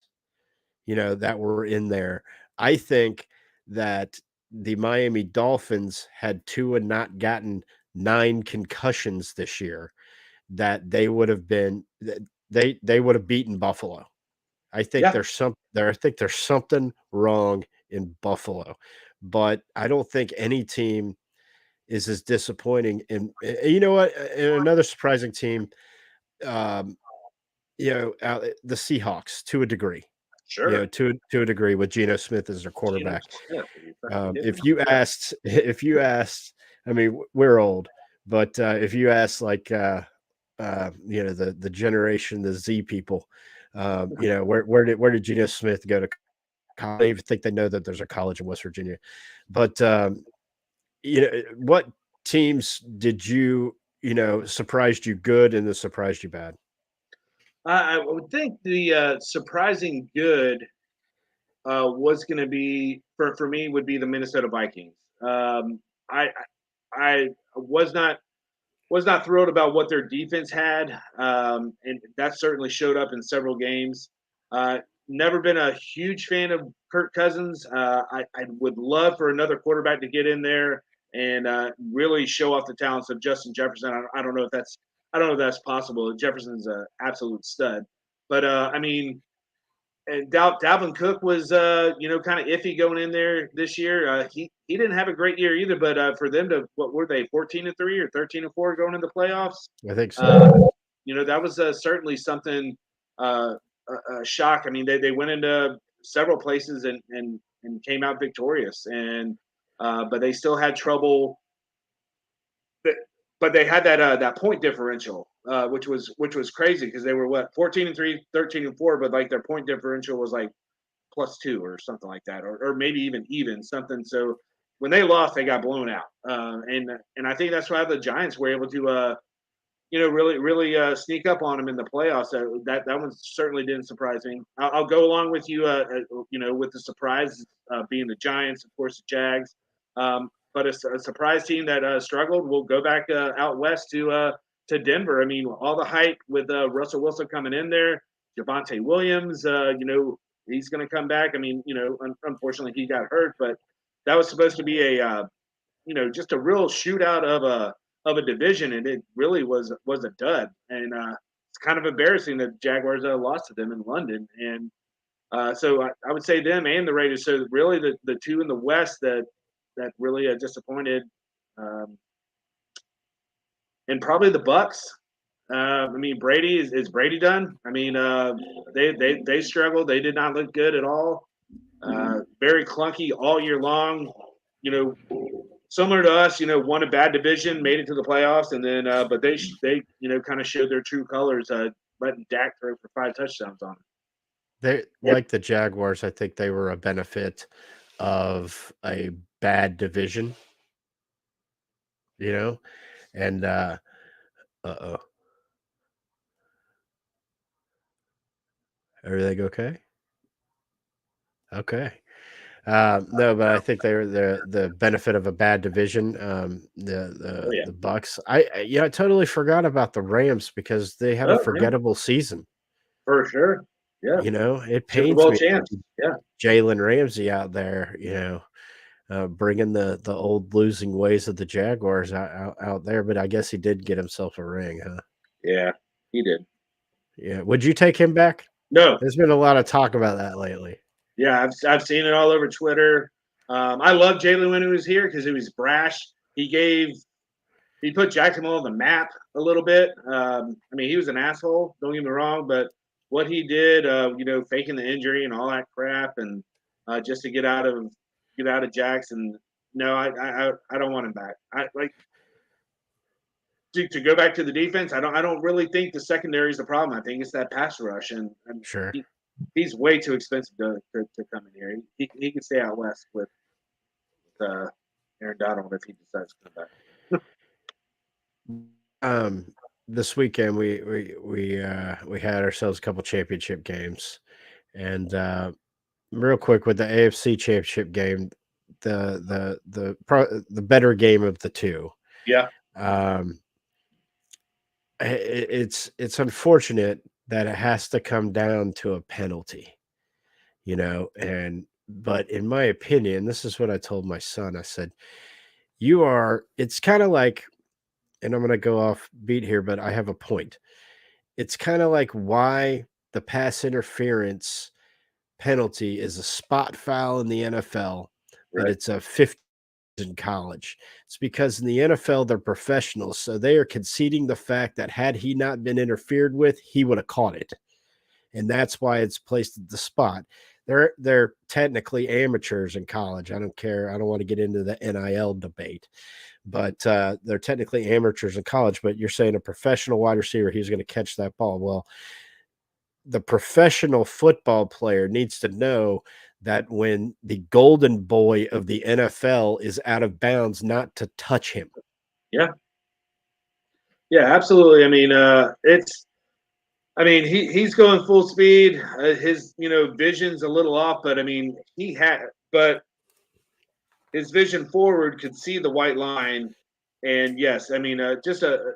Speaker 1: that were in there. I think that the Miami Dolphins had Tua not gotten 9 concussions this year, that they would have been they would have beaten Buffalo.
Speaker 2: Yeah,
Speaker 1: I think there's something wrong in Buffalo, but I don't think any team is as disappointing. And you know what? And another surprising team, um, the Seahawks to a degree.
Speaker 2: sure.
Speaker 1: To a degree, with Geno Smith as their
Speaker 2: Geno
Speaker 1: quarterback.
Speaker 2: Smith, are you fucking kidding
Speaker 1: If
Speaker 2: me?
Speaker 1: you
Speaker 2: Yeah,
Speaker 1: asked, if you asked, I mean, we're old, but if you asked like the generation, the Z people, where did Geno Smith go to college? I don't even think they know that there's a college in West Virginia. But what teams did surprised you good and then surprised you bad?
Speaker 2: I would think the surprising good was going to be for me would be the Minnesota Vikings. I I was not thrilled about what their defense had, and that certainly showed up in several games. Uh, Never been a huge fan of Kirk Cousins. I would love for another quarterback to get in there and really show off the talents of Justin Jefferson. I don't know if that's possible. Jefferson's an absolute stud, but I mean, and Dalvin Cook was kind of iffy going in there this year. He didn't have a great year either, but for them to what were they 14-3 or 13-4 going into the playoffs?
Speaker 1: I think so.
Speaker 2: Uh, that was certainly something a shock. I mean, they went into several places and came out victorious, and but they still had trouble. But they had that point differential, which was crazy because they were what 14-3, 13-4, but like their point differential was like +2 or something like that, or maybe even something. So when they lost, they got blown out, and I think that's why the Giants were able to really sneak up on them in the playoffs. So that one certainly didn't surprise me. I'll go along with you, with the surprise being the Giants, of course, the Jags. But a surprise team that struggled will go back out west to Denver. I mean, all the hype with Russell Wilson coming in there, Javonte Williams, he's going to come back. I mean, unfortunately he got hurt, but that was supposed to be a just a real shootout of a division, and it really was a dud. And it's kind of embarrassing that Jaguars lost to them in London. And so I would say them and the Raiders. So really, the two in the West that really disappointed, um, and probably the Bucks. I mean, Brady is Brady done? I mean, they struggled. They did not look good at all. Very clunky all year long. You know, similar to us, won a bad division, made it to the playoffs, and then but they kind of showed their true colors, letting Dak throw for 5 touchdowns on them.
Speaker 1: They
Speaker 2: Yep.
Speaker 1: like the Jaguars. I think they were a benefit of a bad division, you know, and oh, everything okay? Okay. No, but I think they were the benefit of a bad division. The
Speaker 2: Oh
Speaker 1: the
Speaker 2: yeah.
Speaker 1: the Bucks. I totally forgot about the Rams because they had a
Speaker 2: Oh yeah.
Speaker 1: forgettable season.
Speaker 2: For sure. Yeah.
Speaker 1: It
Speaker 2: Super
Speaker 1: pains
Speaker 2: Bowl
Speaker 1: me to
Speaker 2: champs.
Speaker 1: see
Speaker 2: Yeah.
Speaker 1: Jalen Ramsey out there. Bringing the old losing ways of the Jaguars out there. But I guess he did get himself a ring, huh?
Speaker 2: Yeah. He did.
Speaker 1: Yeah. Would you take him back?
Speaker 2: No.
Speaker 1: There's been a lot of talk about that lately.
Speaker 2: Yeah. I've seen it all over Twitter. I love Jalen when he was here because he was brash. He put Jacksonville on the map a little bit. I mean, he was an asshole. Don't get me wrong, but what he did, faking the injury and all that crap, and just to get out of Jackson. No, I don't want him back. I like to go back to the defense. I don't really think the secondary is the problem. I think it's that pass rush, and
Speaker 1: Sure.
Speaker 2: he's way too expensive to come in here. He can stay out west with Aaron Donald if he decides to come back.
Speaker 1: Um, this weekend we had ourselves a couple championship games, and real quick with the AFC championship game, the better game of the two.
Speaker 2: Yeah,
Speaker 1: Um, it's unfortunate that it has to come down to a penalty, and but in my opinion, this is what I told my son. I said, it's kind of like, and I'm going to go off beat here, but I have a point. It's kind of like why the pass interference penalty is a spot foul in the NFL, but
Speaker 2: right.
Speaker 1: it's a 50 in college. It's because in the NFL, they're professionals. So they are conceding the fact that had he not been interfered with, he would have caught it. And that's why it's placed at the spot. They're technically amateurs in college. I don't care. I don't want to get into the NIL debate, but they're technically amateurs in college. But you're saying a professional wide receiver, he's going to catch that ball. Well, the professional football player needs to know that when the golden boy of the NFL is out of bounds, not to touch him.
Speaker 2: Yeah, yeah, absolutely. I mean, it's. I mean, he's going full speed. His vision's a little off, but I mean but his vision forward could see the white line, and yes, I mean, just a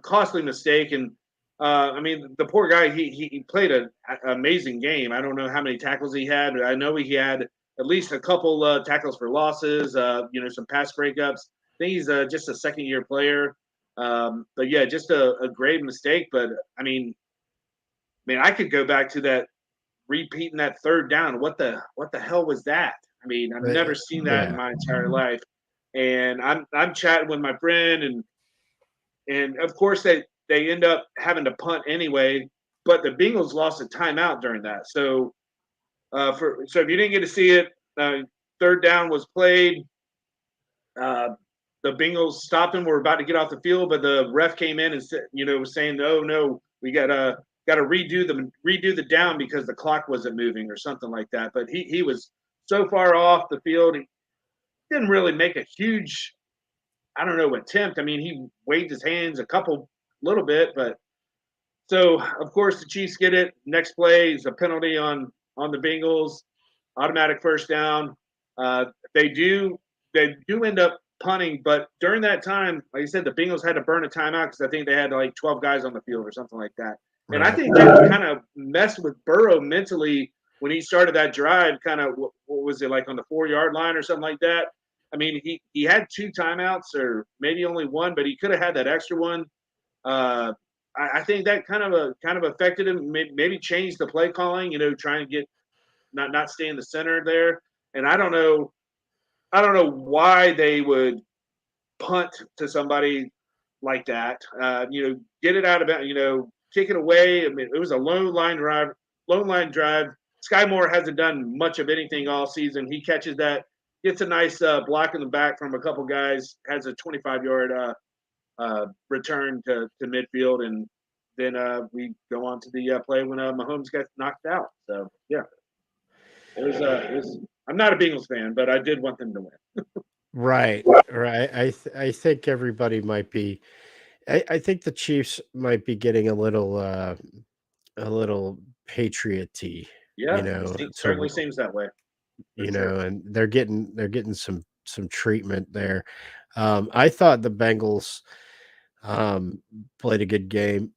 Speaker 2: costly mistake. And I mean, the poor guy, he played an amazing game. I don't know how many tackles he had, but I know he had at least a couple tackles for losses. Some pass breakups. I think he's just a second year player. But yeah, just a great mistake. But I mean, I could go back to that repeating that third down. What the hell was that? I mean, I've never seen that in
Speaker 1: Yeah.
Speaker 2: my entire life. And I'm chatting with my friend, and of course they end up having to punt anyway. but the Bengals lost a timeout during that. So so if you didn't get to see it, third down was played. Uh, the Bengals stopped him. We're about to get off the field, but the ref came in and said, was saying, "Oh no, we got to redo the down because the clock wasn't moving or something like that." But he was so far off the field, he didn't really make a huge, I don't know, attempt. I mean, he waved his hands a couple little bit, but so of course the Chiefs get it. Next play is a penalty on the Bengals, automatic first down. Uh, they do they do end up punting, but during that time, like I said, the Bengals had to burn a timeout because I think they had like 12 guys on the field or something like that. And I
Speaker 1: Right.
Speaker 2: think that kind of messed with Burrow mentally when he started that drive. Kind of what was it like on the 4 yard line or something like that? I mean, he had two timeouts or maybe only one, but he could have had that extra one. Uh, I think that kind of affected him. Maybe changed the play calling. Trying to get not stay in the center there. And I don't know why they would punt to somebody like that. Get it out of bounds. Kick it away. I mean, it was a lone line drive. Lone line drive. Sky Moore hasn't done much of anything all season. He catches that, gets a nice block in the back from a couple guys, has a 25-yard return to midfield, and then we go on to the play when Mahomes gets knocked out. So yeah, it was. I'm not a Bengals fan, but I did want them to win.
Speaker 1: Right. Right. I think everybody might be. I think the Chiefs might be getting a little patrioty,
Speaker 2: Yeah, certainly
Speaker 1: to
Speaker 2: seems that way for sure.
Speaker 1: and they're getting some treatment there. I thought the Bengals um, played a good game.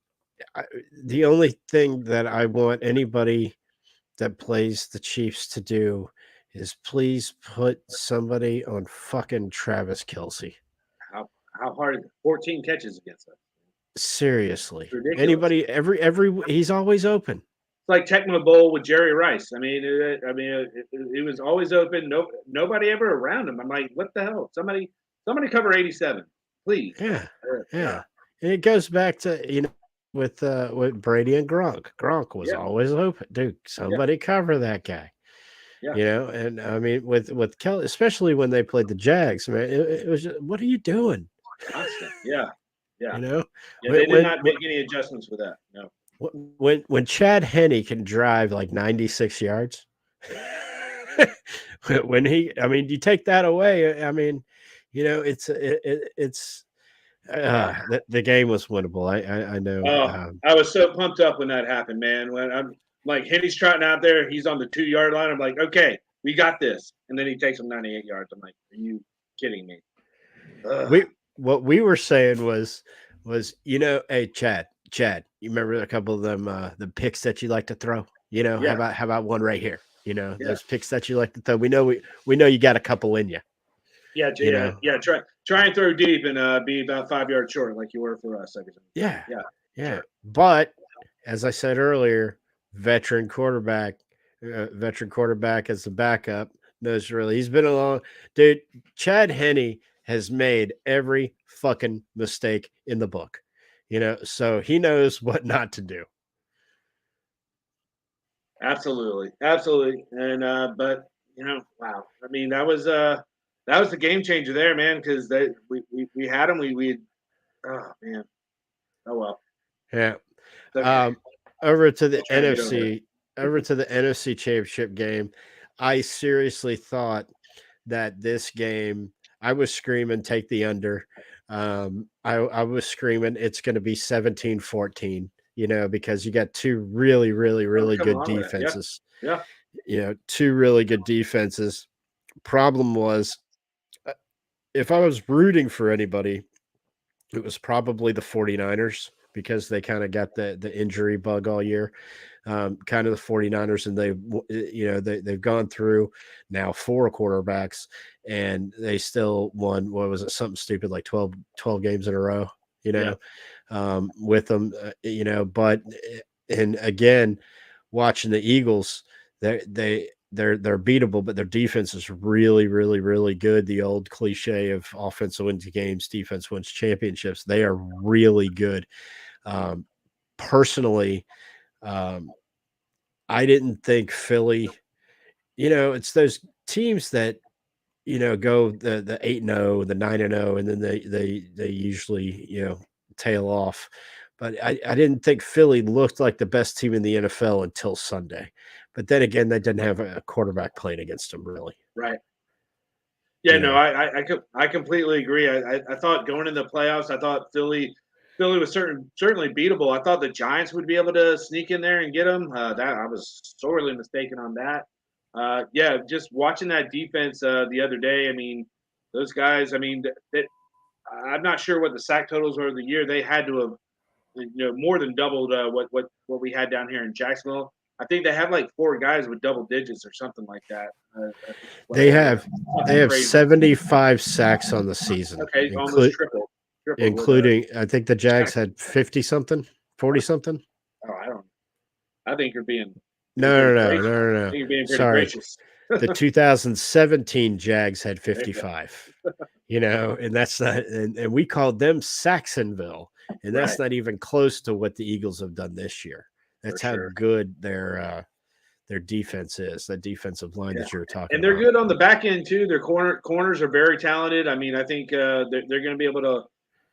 Speaker 1: I, the only thing that I want anybody that plays the Chiefs to do is please put somebody on fucking Travis Kelsey.
Speaker 2: How hard 14 catches against us?
Speaker 1: Seriously,
Speaker 2: It's ridiculous.
Speaker 1: anybody, he's always open.
Speaker 2: It's like Tecmo Bowl with Jerry Rice. It was always open. Nobody ever around him. I'm like, what the hell? Somebody cover 87, please.
Speaker 1: Yeah,
Speaker 2: Yeah,
Speaker 1: yeah, and it goes back to with Brady and Gronk. Gronk was
Speaker 2: yeah,
Speaker 1: always open, dude.
Speaker 2: yeah,
Speaker 1: Somebody cover that guy.
Speaker 2: yeah.
Speaker 1: And I mean with Kelly, especially when they played the Jags, man, it was just, what are you doing?
Speaker 2: Constant. Yeah, yeah,
Speaker 1: You know,
Speaker 2: yeah.
Speaker 1: when
Speaker 2: They did
Speaker 1: when
Speaker 2: not make any adjustments with that. No.
Speaker 1: when Chad Henne can drive like 96 yards, I mean, you take that away. I mean, it's
Speaker 2: Yeah.
Speaker 1: the game was winnable. I know.
Speaker 2: Oh, I was so pumped up when that happened, man. When I'm like Henny's trotting out there, he's on the 2 yard line. I'm like, okay, we got this. And then he takes him 98 yards. I'm like, are you kidding me? Ugh.
Speaker 1: we what we were saying was hey Chad, you remember a couple of them the picks that you like to throw? How
Speaker 2: Yeah,
Speaker 1: about one right here?
Speaker 2: yeah,
Speaker 1: Those picks that you like to throw. We know you got a couple in you.
Speaker 2: yeah,
Speaker 1: You
Speaker 2: yeah,
Speaker 1: know,
Speaker 2: yeah. Try and throw deep and be about 5 yards short, like you were for us.
Speaker 1: yeah,
Speaker 2: Yeah,
Speaker 1: yeah.
Speaker 2: sure.
Speaker 1: But as I said earlier, veteran quarterback as the backup knows really. He's been along, dude. Chad Henne has made every fucking mistake in the book, so he knows what not to do.
Speaker 2: Absolutely, absolutely. And but wow. I mean, that was the game changer there, man. Because we had him. We oh man. Oh well.
Speaker 1: Yeah.
Speaker 2: It's okay.
Speaker 1: Um, over to
Speaker 2: Still
Speaker 1: the
Speaker 2: trying to get over it.
Speaker 1: NFC Championship game. I seriously thought that this game, I was screaming, take the under. I was screaming, it's going to be 17-14, because you got two really, really,
Speaker 2: Oh,
Speaker 1: really
Speaker 2: come
Speaker 1: good
Speaker 2: on with that. Yeah,
Speaker 1: defenses,
Speaker 2: yeah.
Speaker 1: two really good defenses. Problem was, uh, if I was rooting for anybody, it was probably the 49ers because they kind of got the injury bug all year. Kind of the 49ers, and they've gone through now four quarterbacks, and they still won, what was it, something stupid like 12 games in a row,
Speaker 2: Yeah,
Speaker 1: with them, but and again, watching the Eagles, they're beatable, but their defense is really, really, really good. The old cliche of offense wins games, defense wins championships. They are really good. Um, Personally, Um, I didn't think Philly, it's those teams that, go the 8-0, the 9-0, and then they usually, tail off. But I didn't think Philly looked like the best team in the NFL until Sunday. But then again, they didn't have a quarterback playing against them really.
Speaker 2: Right. Yeah,
Speaker 1: You
Speaker 2: no,
Speaker 1: know,
Speaker 2: I completely agree. I thought going into the playoffs, I thought Philly was certainly beatable. I thought the Giants would be able to sneak in there and get them. That I was sorely mistaken on that. Yeah, just watching that defense the other day. I mean, those guys. I mean, I'm not sure what the sack totals were of the year. They had to have more than doubled what we had down here in Jacksonville. I think they have like four guys with double digits or something like that. I think what I
Speaker 1: they
Speaker 2: read,
Speaker 1: have they
Speaker 2: something
Speaker 1: have
Speaker 2: crazy.
Speaker 1: 75 sacks on the season,
Speaker 2: Okay, almost triple with a
Speaker 1: including I think the Jags
Speaker 2: Jackson.
Speaker 1: had 50 something, 40 something.
Speaker 2: Oh, I don't. I think you're
Speaker 1: No,
Speaker 2: being
Speaker 1: no, no,
Speaker 2: gracious.
Speaker 1: no, no,
Speaker 2: I
Speaker 1: no.
Speaker 2: think you're being pretty
Speaker 1: Sorry.
Speaker 2: gracious.
Speaker 1: The 2017 Jags had
Speaker 2: There you go.
Speaker 1: 55, and that's not, and we called them Saxonville, and that's
Speaker 2: Right,
Speaker 1: not even close to what the Eagles have done this year.
Speaker 2: for
Speaker 1: That's how
Speaker 2: sure.
Speaker 1: good their defense is, that defensive line
Speaker 2: Yeah,
Speaker 1: that you were talking
Speaker 2: and they're
Speaker 1: about.
Speaker 2: good on the back end too. Their corners are very talented. I mean, I think they're going to be able to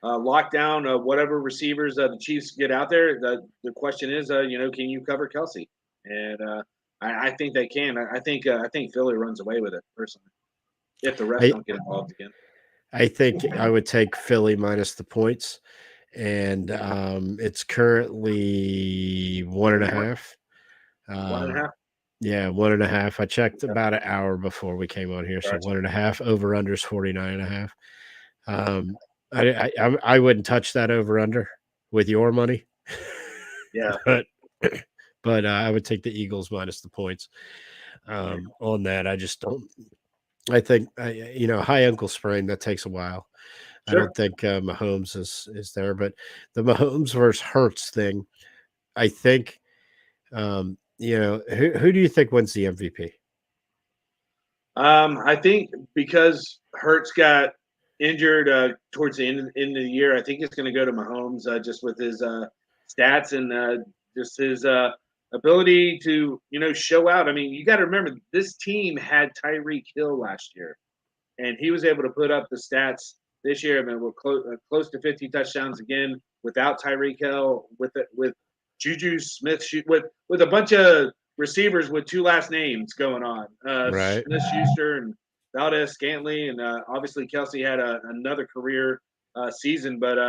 Speaker 2: lock down whatever receivers the Chiefs get out there. The question is, can you cover Kelsey? And I think they can. I think Philly runs away with it personally if the refs
Speaker 1: I
Speaker 2: don't get involved again.
Speaker 1: I think I would take Philly minus the points, and it's currently one and a half.
Speaker 2: One and a
Speaker 1: Um,
Speaker 2: half.
Speaker 1: Yeah, 1.5. I checked
Speaker 2: Okay,
Speaker 1: about an hour before we came on here, so
Speaker 2: gotcha.
Speaker 1: 1.5. Over under is 49.5. Um, I wouldn't touch that over under with your money,
Speaker 2: Yeah,
Speaker 1: but I would take the Eagles minus the points on that. I just don't. I think high ankle sprain that takes a while. I
Speaker 2: sure.
Speaker 1: don't think Mahomes is there, but the Mahomes versus Hurts thing. I think who do you think wins the MVP?
Speaker 2: I think because Hertz got injured towards the end of the year, I think it's going to go to Mahomes just with his stats and just his ability to show out. I mean, you got to remember this team had Tyreek Hill last year, and he was able to put up the stats this year. I mean, we're close to 50 touchdowns again without Tyreek Hill, with Juju Smith with a bunch of receivers with two last names going on,
Speaker 1: Right.
Speaker 2: Smith Schuster and Valdez Scantley, and obviously Kelsey had another career season. But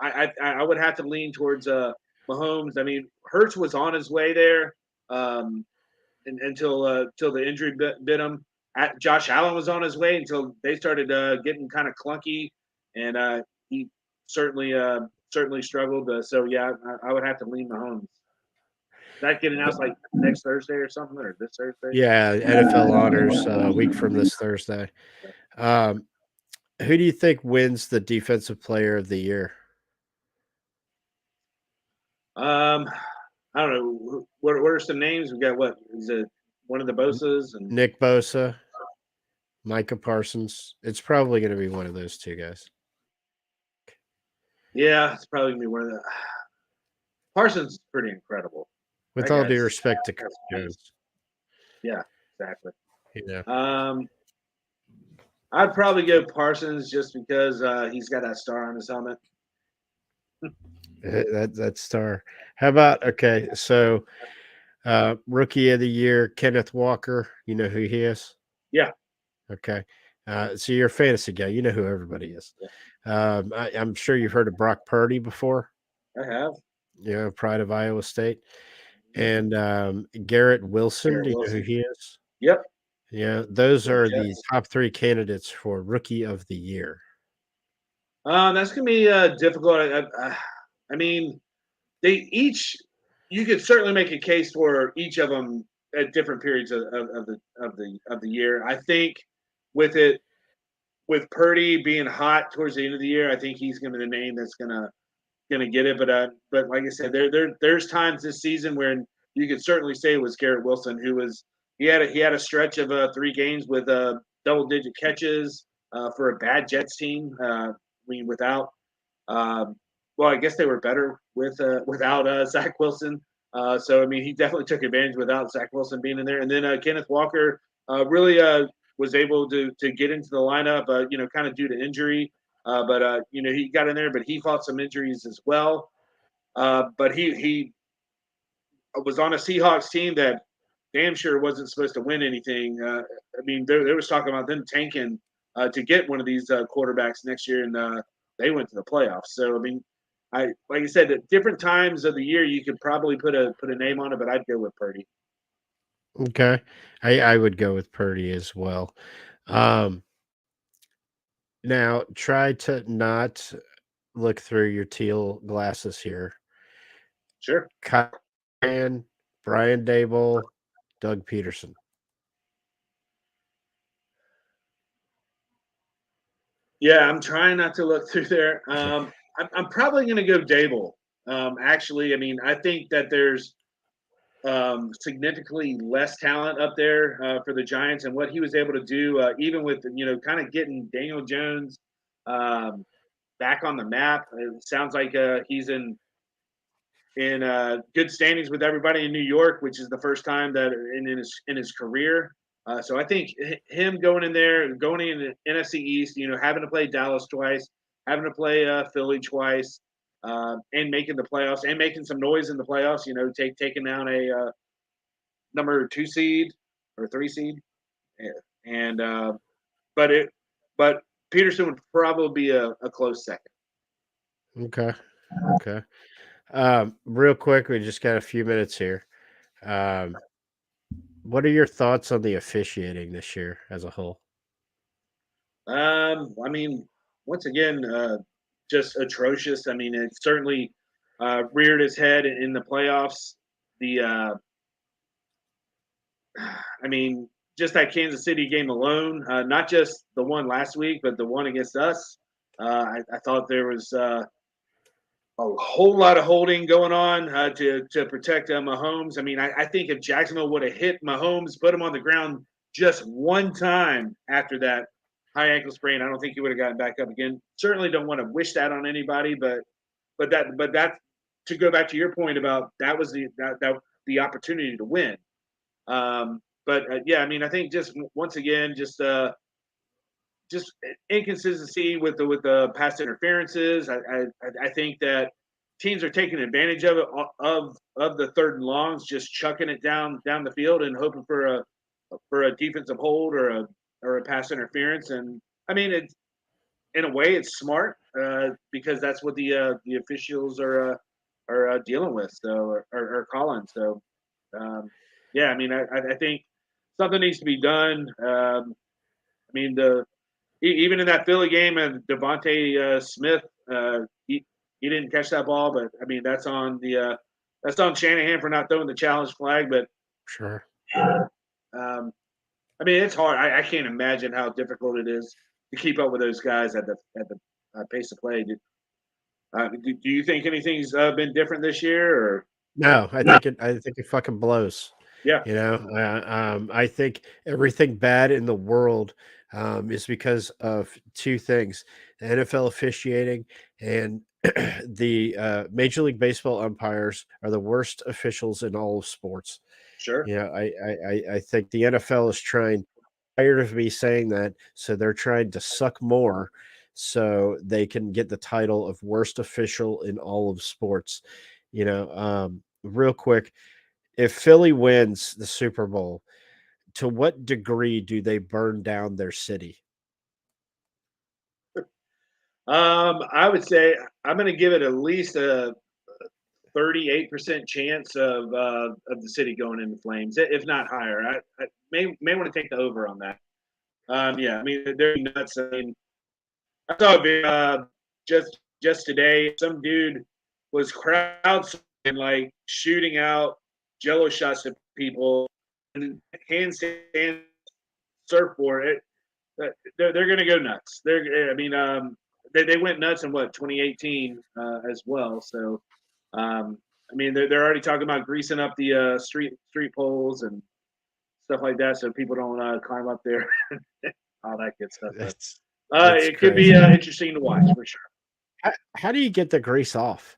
Speaker 2: I would have to lean towards Mahomes. I mean, Hurts was on his way there. Until the injury bit him. Josh Allen was on his way until they started getting kind of clunky, and he certainly struggled. So yeah, I would have to lean Mahomes. That getting out like next Thursday or something, or this Thursday.
Speaker 1: Yeah, NFL honors a week from this Thursday. Um, who do you think wins the defensive player of the year?
Speaker 2: Um, I don't know. What are some names? We got what is it? One of the Bosa's and
Speaker 1: Nick Bosa, Micah Parsons. It's probably going to be one of those two guys.
Speaker 2: yeah, it's probably gonna be one of the Parsons is pretty incredible.
Speaker 1: With
Speaker 2: That
Speaker 1: all due
Speaker 2: guy's
Speaker 1: respect to Chris
Speaker 2: that's a beast.
Speaker 1: Jones,
Speaker 2: Yeah, exactly.
Speaker 1: you know
Speaker 2: Um, I'd probably go Parsons just because he's got that star on his helmet.
Speaker 1: that star. How about okay? So rookie of the year, Kenneth Walker. You know who he is?
Speaker 2: Yeah,
Speaker 1: Okay. So you're a fantasy guy. You know who everybody is.
Speaker 2: yeah,
Speaker 1: I'm sure you've heard of Brock Purdy before.
Speaker 2: I have.
Speaker 1: Pride of Iowa State. And Garrett Wilson,
Speaker 2: Garrett
Speaker 1: do you know who
Speaker 2: Wilson.
Speaker 1: he is?
Speaker 2: Yep.
Speaker 1: Yeah, those
Speaker 2: The
Speaker 1: are the
Speaker 2: Jets.
Speaker 1: top 3 candidates for rookie of the year.
Speaker 2: That's gonna be difficult. I mean, they each. You could certainly make a case for each of them at different periods of the year. I think with it with Purdy being hot towards the end of the year, I think he's gonna be the name that's gonna get it. But like I said, there's times this season when you could certainly say it was Garrett Wilson who was he had a stretch of 3 games with double digit catches for a bad Jets team. I mean, without um, well, I guess they were better without Zach Wilson. So I mean, he definitely took advantage without Zach Wilson being in there. And then Kenneth Walker really was able to get into the lineup, kind of due to injury. But he got in there, but he fought some injuries as well. But he was on a Seahawks team that damn sure wasn't supposed to win anything. I mean, there was talking about them tanking to get one of these quarterbacks next year, and they went to the playoffs. So I mean, I like I said, at different times of the year, you could probably put a name on it, but I'd go with Purdy.
Speaker 1: Okay. I would go with Purdy as well. Um, Now try to not look through your teal glasses here.
Speaker 2: Sure.
Speaker 1: Kyle Shanahan, Brian Dable, Doug Peterson.
Speaker 2: Yeah, I'm trying not to look through there. I'm probably going to go Dable. Actually, I mean, I think that there's significantly less talent up there for the Giants, and what he was able to do, even with kind of getting Daniel Jones um, back on the map. It sounds like he's in good standings with everybody in New York, which is the first time that in his career. So I think him going in there, going in the NFC East, having to play Dallas twice, having to play Philly twice, and making the playoffs and making some noise in the playoffs. Taking down a number 2 seed or 3 seed, and but it but Peterson would probably be a close second.
Speaker 1: Okay. Okay. Real quick, we just got a few minutes here. Um, what are your thoughts on the officiating this year as a whole?
Speaker 2: I mean, once again, just atrocious. I mean, it certainly reared its head in the playoffs. The, I mean, just that Kansas City game alone, not just the one last week, but the one against us. I thought there was a whole lot of holding going on to protect Mahomes. I mean, I think if Jacksonville would have hit Mahomes, put him on the ground just one time after that high ankle sprain, I don't think he would have gotten back up again. Certainly don't want to wish that on anybody, but that to go back to your point about that was that the opportunity to win. But yeah, I mean, I think just once again, just inconsistency with the pass interferences. I think that teams are taking advantage of it of the third and longs, just chucking it down the field and hoping for a defensive hold or a pass interference. And I mean, it's in a way it's smart because that's what the officials are dealing with, so or calling. So yeah, I mean, I think something needs to be done. I mean, even in that Philly game, and Devontae Smith, he didn't catch that ball, but I mean that's on Shanahan for not throwing the challenge flag. But
Speaker 1: Sure.
Speaker 2: um, I mean it's hard. I can't imagine how difficult it is to keep up with those guys at the pace of play. Do you think anything's been different this year? Or
Speaker 1: No, I think it fucking blows.
Speaker 2: yeah,
Speaker 1: I think everything bad in the world is because of two things: the NFL officiating and the Major League Baseball umpires are the worst officials in all of sports.
Speaker 2: sure,
Speaker 1: I think the NFL is trying tired of me saying that, so they're trying to suck more so they can get the title of worst official in all of sports. Real quick, if Philly wins the Super Bowl, to what degree do they burn down their city?
Speaker 2: I would say I'm going to give it at least a 38% chance of the city going into flames, if not higher. I may want to take the over on that. Yeah, I mean they're nuts. I mean, I saw a video just today. Some dude was crowdsourcing, like shooting out Jello shots to people and handstand surfboard. They're going to go nuts. I mean, they went nuts in what 2018 as well. So I mean, they're already talking about greasing up the street poles and stuff like that, so people don't climb up there, all that good stuff. But
Speaker 1: That's
Speaker 2: it could be
Speaker 1: crazy.
Speaker 2: interesting to watch for sure.
Speaker 1: How do you get the grease off?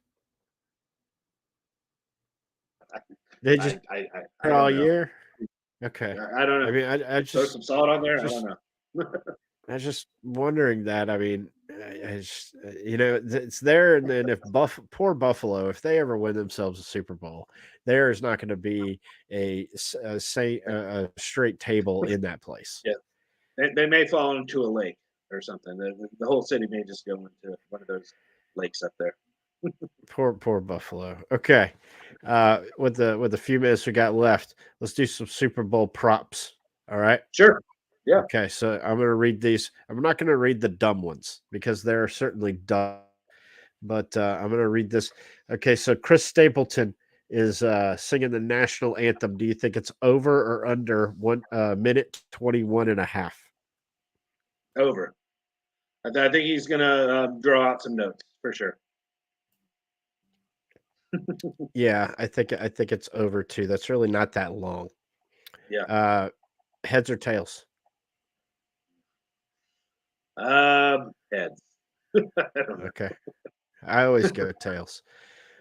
Speaker 1: They just
Speaker 2: I
Speaker 1: all
Speaker 2: don't know.
Speaker 1: year. Okay.
Speaker 2: I don't
Speaker 1: I
Speaker 2: know.
Speaker 1: mean, I
Speaker 2: Throw some salt on there. I don't
Speaker 1: just
Speaker 2: know.
Speaker 1: I was just wondering that. I mean, it's there, and then if poor Buffalo, if they ever win themselves a Super Bowl, there is not going to be a straight table in that place.
Speaker 2: Yeah, they may fall into a lake or something. The whole city may just go into one of those lakes up there.
Speaker 1: Poor Buffalo. Okay, with the few minutes we got left, let's do some Super Bowl props. All right.
Speaker 2: Sure. Yeah.
Speaker 1: Okay, so I'm going to read these. I'm not going to read the dumb ones because they're certainly dumb, but I'm going to read this. Okay, so Chris Stapleton is singing the national anthem. Do you think it's over or under 1 minute 21 and a half?
Speaker 2: Over. I think he's gonna draw out some notes for sure.
Speaker 1: Yeah, I think it's over too. That's really not that long.
Speaker 2: Yeah.
Speaker 1: Uh, heads or tails?
Speaker 2: Heads. I don't know.
Speaker 1: Okay, I always go tails.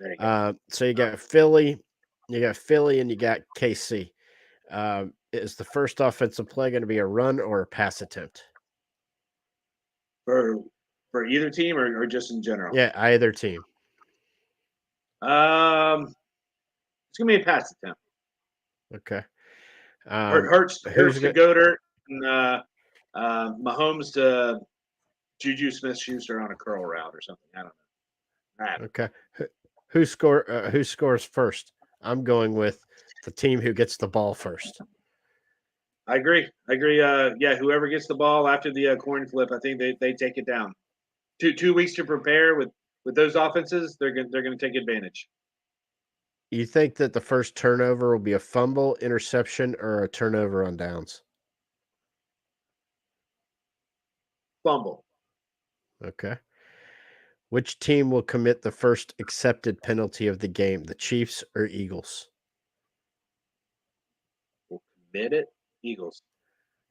Speaker 2: There you go.
Speaker 1: So you got Philly, and you got KC. Is the first offensive play going to be a run or a pass attempt?
Speaker 2: For either team or just in general.
Speaker 1: Yeah, either team.
Speaker 2: Um, it's gonna be a pass attempt.
Speaker 1: Okay.
Speaker 2: Hurts
Speaker 1: Who's
Speaker 2: to
Speaker 1: got
Speaker 2: Goddard and Mahomes to Juju Smith-Schuster on a curl route or something. I don't know.
Speaker 1: okay? Who scores first? I'm going with the team who gets the ball first.
Speaker 2: I agree. I agree. Yeah, whoever gets the ball after the coin flip, I think they take it down. 2 weeks to prepare with those offenses, they're gonna take advantage.
Speaker 1: You think that the first turnover will be a fumble, interception, or a turnover on downs?
Speaker 2: Fumble.
Speaker 1: Okay. Which team will commit the first accepted penalty of the game, the Chiefs or Eagles?
Speaker 2: We'll commit it. Eagles.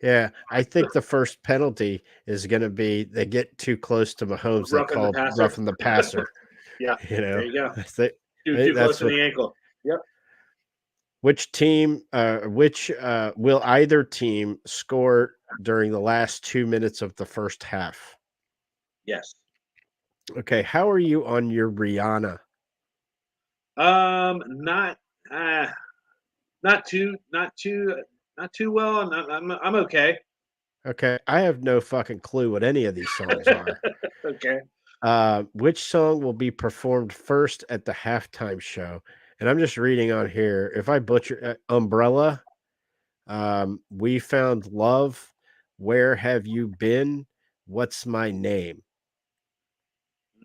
Speaker 1: Yeah, I think the first penalty is going to be they get too close to Mahomes. They
Speaker 2: Roughing the
Speaker 1: call
Speaker 2: passer.
Speaker 1: roughing the passer.
Speaker 2: Yeah.
Speaker 1: You
Speaker 2: There
Speaker 1: know,
Speaker 2: you go.
Speaker 1: I think, I
Speaker 2: Too
Speaker 1: think
Speaker 2: close
Speaker 1: that's
Speaker 2: to
Speaker 1: what.
Speaker 2: the ankle. Yep.
Speaker 1: Which will either team score during the last 2 minutes of the first half?
Speaker 2: Yes.
Speaker 1: Okay, how are you on your Rihanna?
Speaker 2: Not uh, not too well. I'm okay.
Speaker 1: Okay, I have no fucking clue what any of these songs are.
Speaker 2: Okay.
Speaker 1: Which song will be performed first at the halftime show? And I'm just reading on here. If I butcher Umbrella, We Found Love, Where Have You Been? What's My Name?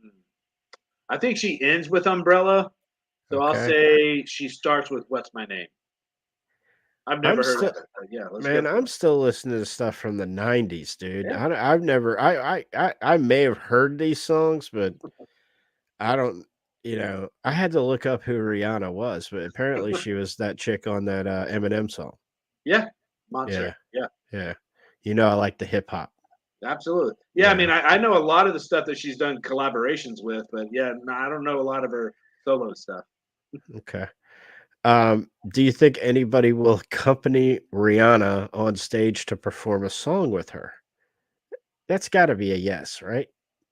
Speaker 2: Hmm. I think she ends with umbrella, so I'll
Speaker 1: Okay.
Speaker 2: say she starts with "What's my name." I've
Speaker 1: I'm
Speaker 2: never heard of
Speaker 1: still
Speaker 2: it, but yeah, let's go
Speaker 1: Man,
Speaker 2: for
Speaker 1: I'm
Speaker 2: it.
Speaker 1: still listening to stuff from the 90s, dude.
Speaker 2: Yeah,
Speaker 1: I've never I may have heard these songs, but I don't I had to look up who Rihanna was, but apparently she was that chick on that Eminem song.
Speaker 2: yeah,
Speaker 1: Yeah,
Speaker 2: monster. Yeah,
Speaker 1: yeah. I like the hip hop.
Speaker 2: absolutely. Yeah, I mean,
Speaker 1: Yeah.
Speaker 2: I know a lot of the stuff that she's done collaborations with, but yeah, no, I don't know a lot of her solo stuff.
Speaker 1: Okay. Do you think anybody will accompany Rihanna on stage to perform a song with her? That's got to be a yes, right?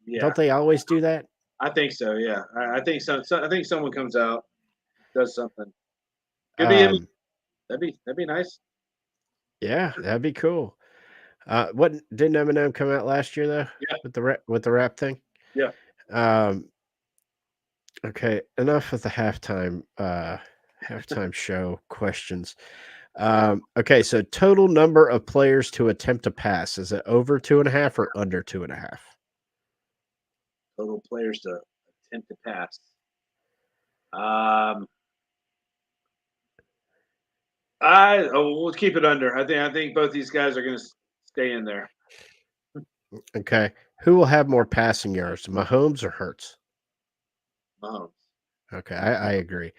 Speaker 2: Yeah,
Speaker 1: Don't they always do that?
Speaker 2: I think so. Yeah, I think so. I think someone comes out, does something. Could be. I mean,
Speaker 1: Um,
Speaker 2: that'd be nice.
Speaker 1: yeah, that'd be cool. What didn't Eminem come out last year though
Speaker 2: Yeah,
Speaker 1: with the rap thing?
Speaker 2: yeah.
Speaker 1: Um, okay, enough of the halftime show questions. Okay, so total number of players to attempt a pass, is it over 2.5 or under 2.5?
Speaker 2: Total players to attempt to pass. Um, let's keep it under. I think both these guys are going to stay in there.
Speaker 1: Okay, who will have more passing yards, Mahomes or Hurts?
Speaker 2: Mahomes.
Speaker 1: Okay, I agree.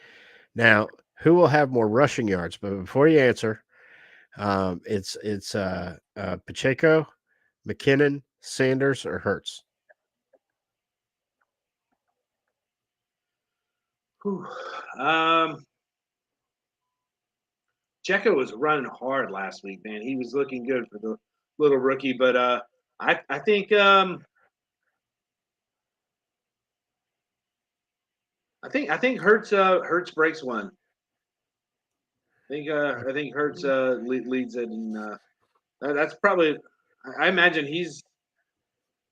Speaker 1: Now, who will have more rushing yards? But before you answer, it's Pacheco, McKinnon, Sanders, or Hurts.
Speaker 2: Whew. Um, Checo was running hard last week, man. He was looking good for the little rookie, but I think I think Hertz breaks one. I think Hertz leads it, and that's probably. I imagine he's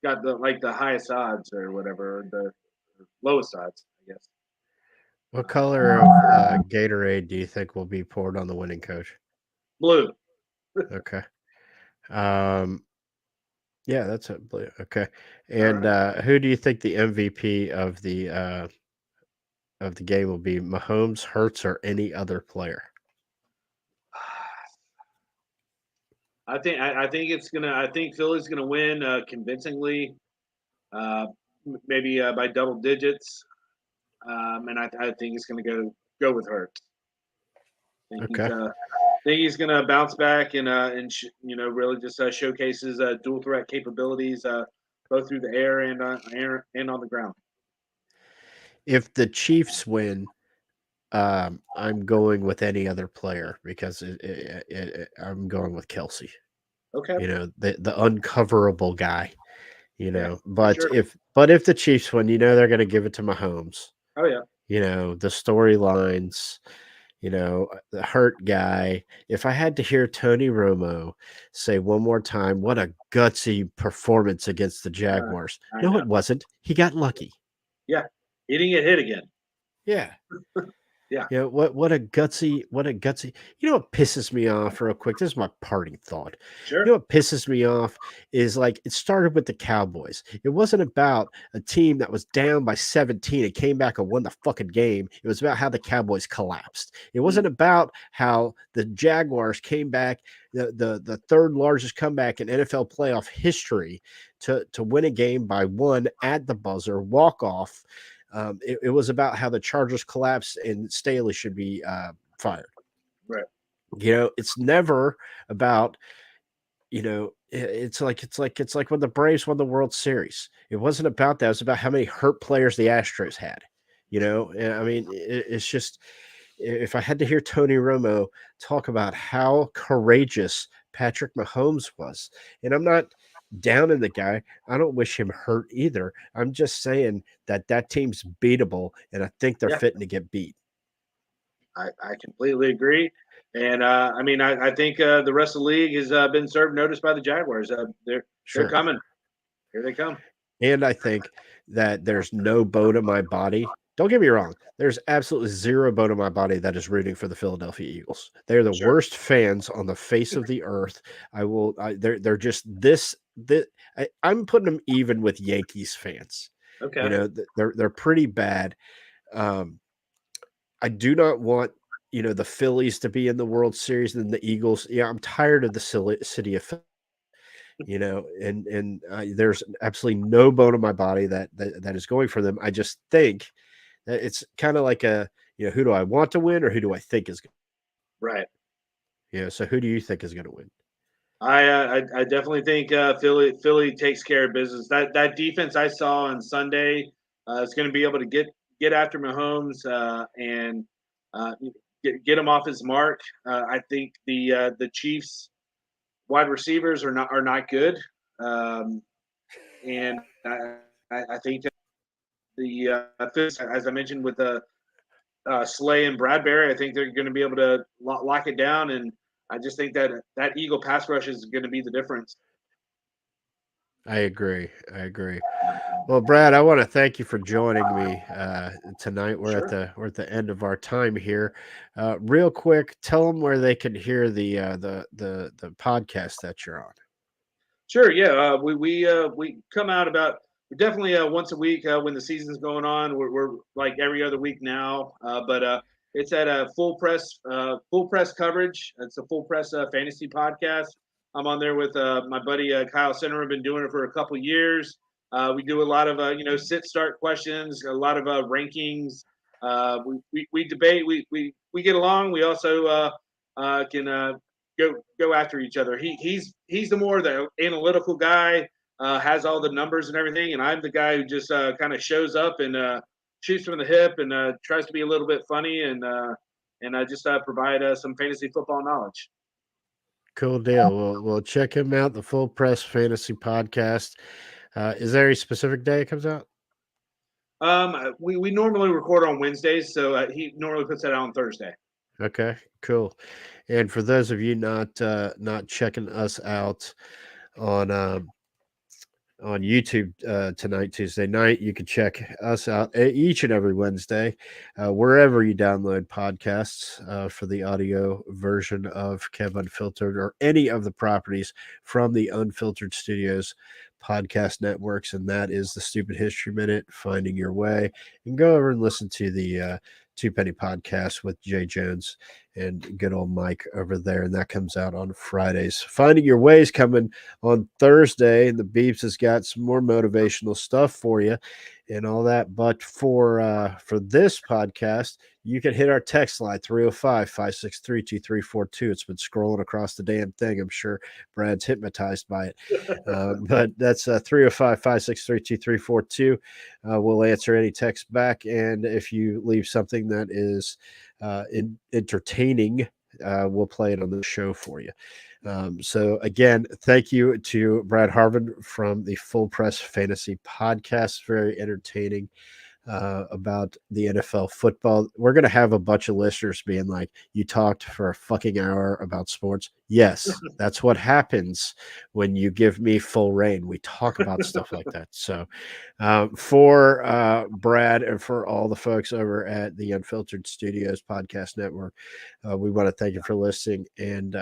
Speaker 2: got the highest odds or whatever, the lowest odds, I guess.
Speaker 1: What color of Gatorade do you think will be poured on the winning coach?
Speaker 2: Blue.
Speaker 1: Okay. Um, yeah, that's it. Okay.
Speaker 2: All
Speaker 1: And
Speaker 2: right.
Speaker 1: who do you think the MVP of the game will be? Mahomes, Hurts, or any other player?
Speaker 2: I think Philly's gonna win convincingly, uh, maybe by double digits, and I think it's gonna go with Hurts. I think he's
Speaker 1: Okay.
Speaker 2: uh, I think he's gonna bounce back really just showcases dual threat capabilities both through the air and on the ground.
Speaker 1: If the Chiefs win, I'm going with any other player because I'm going with Kelsey.
Speaker 2: Okay.
Speaker 1: The uncoverable guy.
Speaker 2: Yeah, for
Speaker 1: But
Speaker 2: sure.
Speaker 1: if the Chiefs win, they're going to give it to Mahomes.
Speaker 2: Oh yeah.
Speaker 1: The storylines. The hurt guy. If I had to hear Tony Romo say one more time, what a gutsy performance against the
Speaker 2: Uh,
Speaker 1: Jaguars.
Speaker 2: I
Speaker 1: No,
Speaker 2: know.
Speaker 1: it wasn't. He got lucky.
Speaker 2: Yeah. He didn't get hit again.
Speaker 1: Yeah.
Speaker 2: Yeah.
Speaker 1: What a gutsy. You know what pisses me off real quick? This is my parting thought. You
Speaker 2: Sure.
Speaker 1: know what pisses me off is like it started with the Cowboys. It wasn't about a team that was down by 17 and came back and won the fucking game. It was about how the Cowboys collapsed. It
Speaker 2: Mm,
Speaker 1: wasn't about how the Jaguars came back, the third largest comeback in NFL playoff history to win a game by one at the buzzer, walk off. It was about how the Chargers collapsed and Staley should be fired.
Speaker 2: right.
Speaker 1: It's never about it's like when the Braves won the World Series. It wasn't about that. It was about how many hurt players the Astros had. And I mean, it's just if I had to hear Tony Romo talk about how courageous Patrick Mahomes was, and I'm not down in the guy, I don't wish him hurt either. I'm just saying that team's beatable, and I think they're
Speaker 2: Yeah.
Speaker 1: fitting to get beat.
Speaker 2: I completely agree. And I mean, I think the rest of the league has been served notice by the Jaguars. They're
Speaker 1: Sure.
Speaker 2: coming. Here they come.
Speaker 1: And I think that there's no bone in my body. Don't get me wrong. There's absolutely zero bone in my body that is rooting for the Philadelphia Eagles. They're the
Speaker 2: Sure.
Speaker 1: worst fans on the face of the earth. They're just this I'm putting them even with Yankees fans.
Speaker 2: Okay.
Speaker 1: They're pretty bad. Um, I do not want the Phillies to be in the World Series and the Eagles. Yeah, I'm tired of the city of and there's absolutely no bone in my body that is going for them. I just think that it's kind of like who do I want to win or who do I think is going
Speaker 2: Right.
Speaker 1: so who do you think is going to win?
Speaker 2: I definitely think Philly takes care of business. That defense I saw on Sunday is going to be able to get after Mahomes and uh, get him off his mark. I think the Chiefs wide receivers are not good, um, and I think the as I mentioned with the Slay and Bradbury, I think they're going to be able to lock it down, and I just think that Eagle pass rush is going to be the difference.
Speaker 1: I agree. Well, Brad, I want to thank you for joining me tonight. We're at
Speaker 2: Sure.
Speaker 1: the end of our time here. Real quick, tell them where they can hear the podcast that you're on.
Speaker 2: Sure. Yeah. We come out about definitely once a week when the season's going on. We're like every other week now, but it's at a full press coverage. It's a full press fantasy podcast. I'm on there with my buddy Kyle Center. I've been doing it for a couple years. We do a lot of sit start questions, a lot of rankings. We debate. We get along. We also can go after each other. He's the more the analytical guy, has all the numbers and everything, and I'm the guy who just kind of shows up and shoots from the hip and tries to be a little bit funny and and just provide some fantasy football knowledge.
Speaker 1: Cool deal. We'll check him out. The Full Press Fantasy Podcast. Is there a specific day it comes out?
Speaker 2: We normally record on Wednesdays, so he normally puts that out on Thursday.
Speaker 1: Okay, cool. And for those of you not checking us out on YouTube tonight, Tuesday night. You can check us out each and every Wednesday, wherever you download podcasts for the audio version of Kev Unfiltered or any of the properties from the Unfiltered Studios podcast networks. And that is the Stupid History Minute, Finding Your Way. You can go over and listen to the Two Penny podcast with Jay Jones and good old Mike over there. And that comes out on Fridays. Finding Your Way is coming on Thursday, and the Beeps has got some more motivational stuff for you and all that. But for this podcast, you can hit our text line 305-563-2342. It's been scrolling across the damn thing. I'm sure Brad's hypnotized by it. But that's 305-563-2342. We'll answer any text back. And if you leave something that is entertaining, we'll play it on the show for you. So again, thank you to Brad Harvin from the Full Press Fantasy Podcast. Very entertaining about the NFL football. We're going to have a bunch of listeners being like, you talked for a fucking hour about sports. Yes, that's what happens when you give me full reign. We talk about stuff like that. So for Brad and for all the folks over at the Unfiltered Studios Podcast Network, we want to thank you for listening. And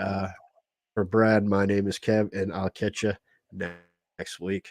Speaker 1: for Brad, my name is Kev, and I'll catch you next week.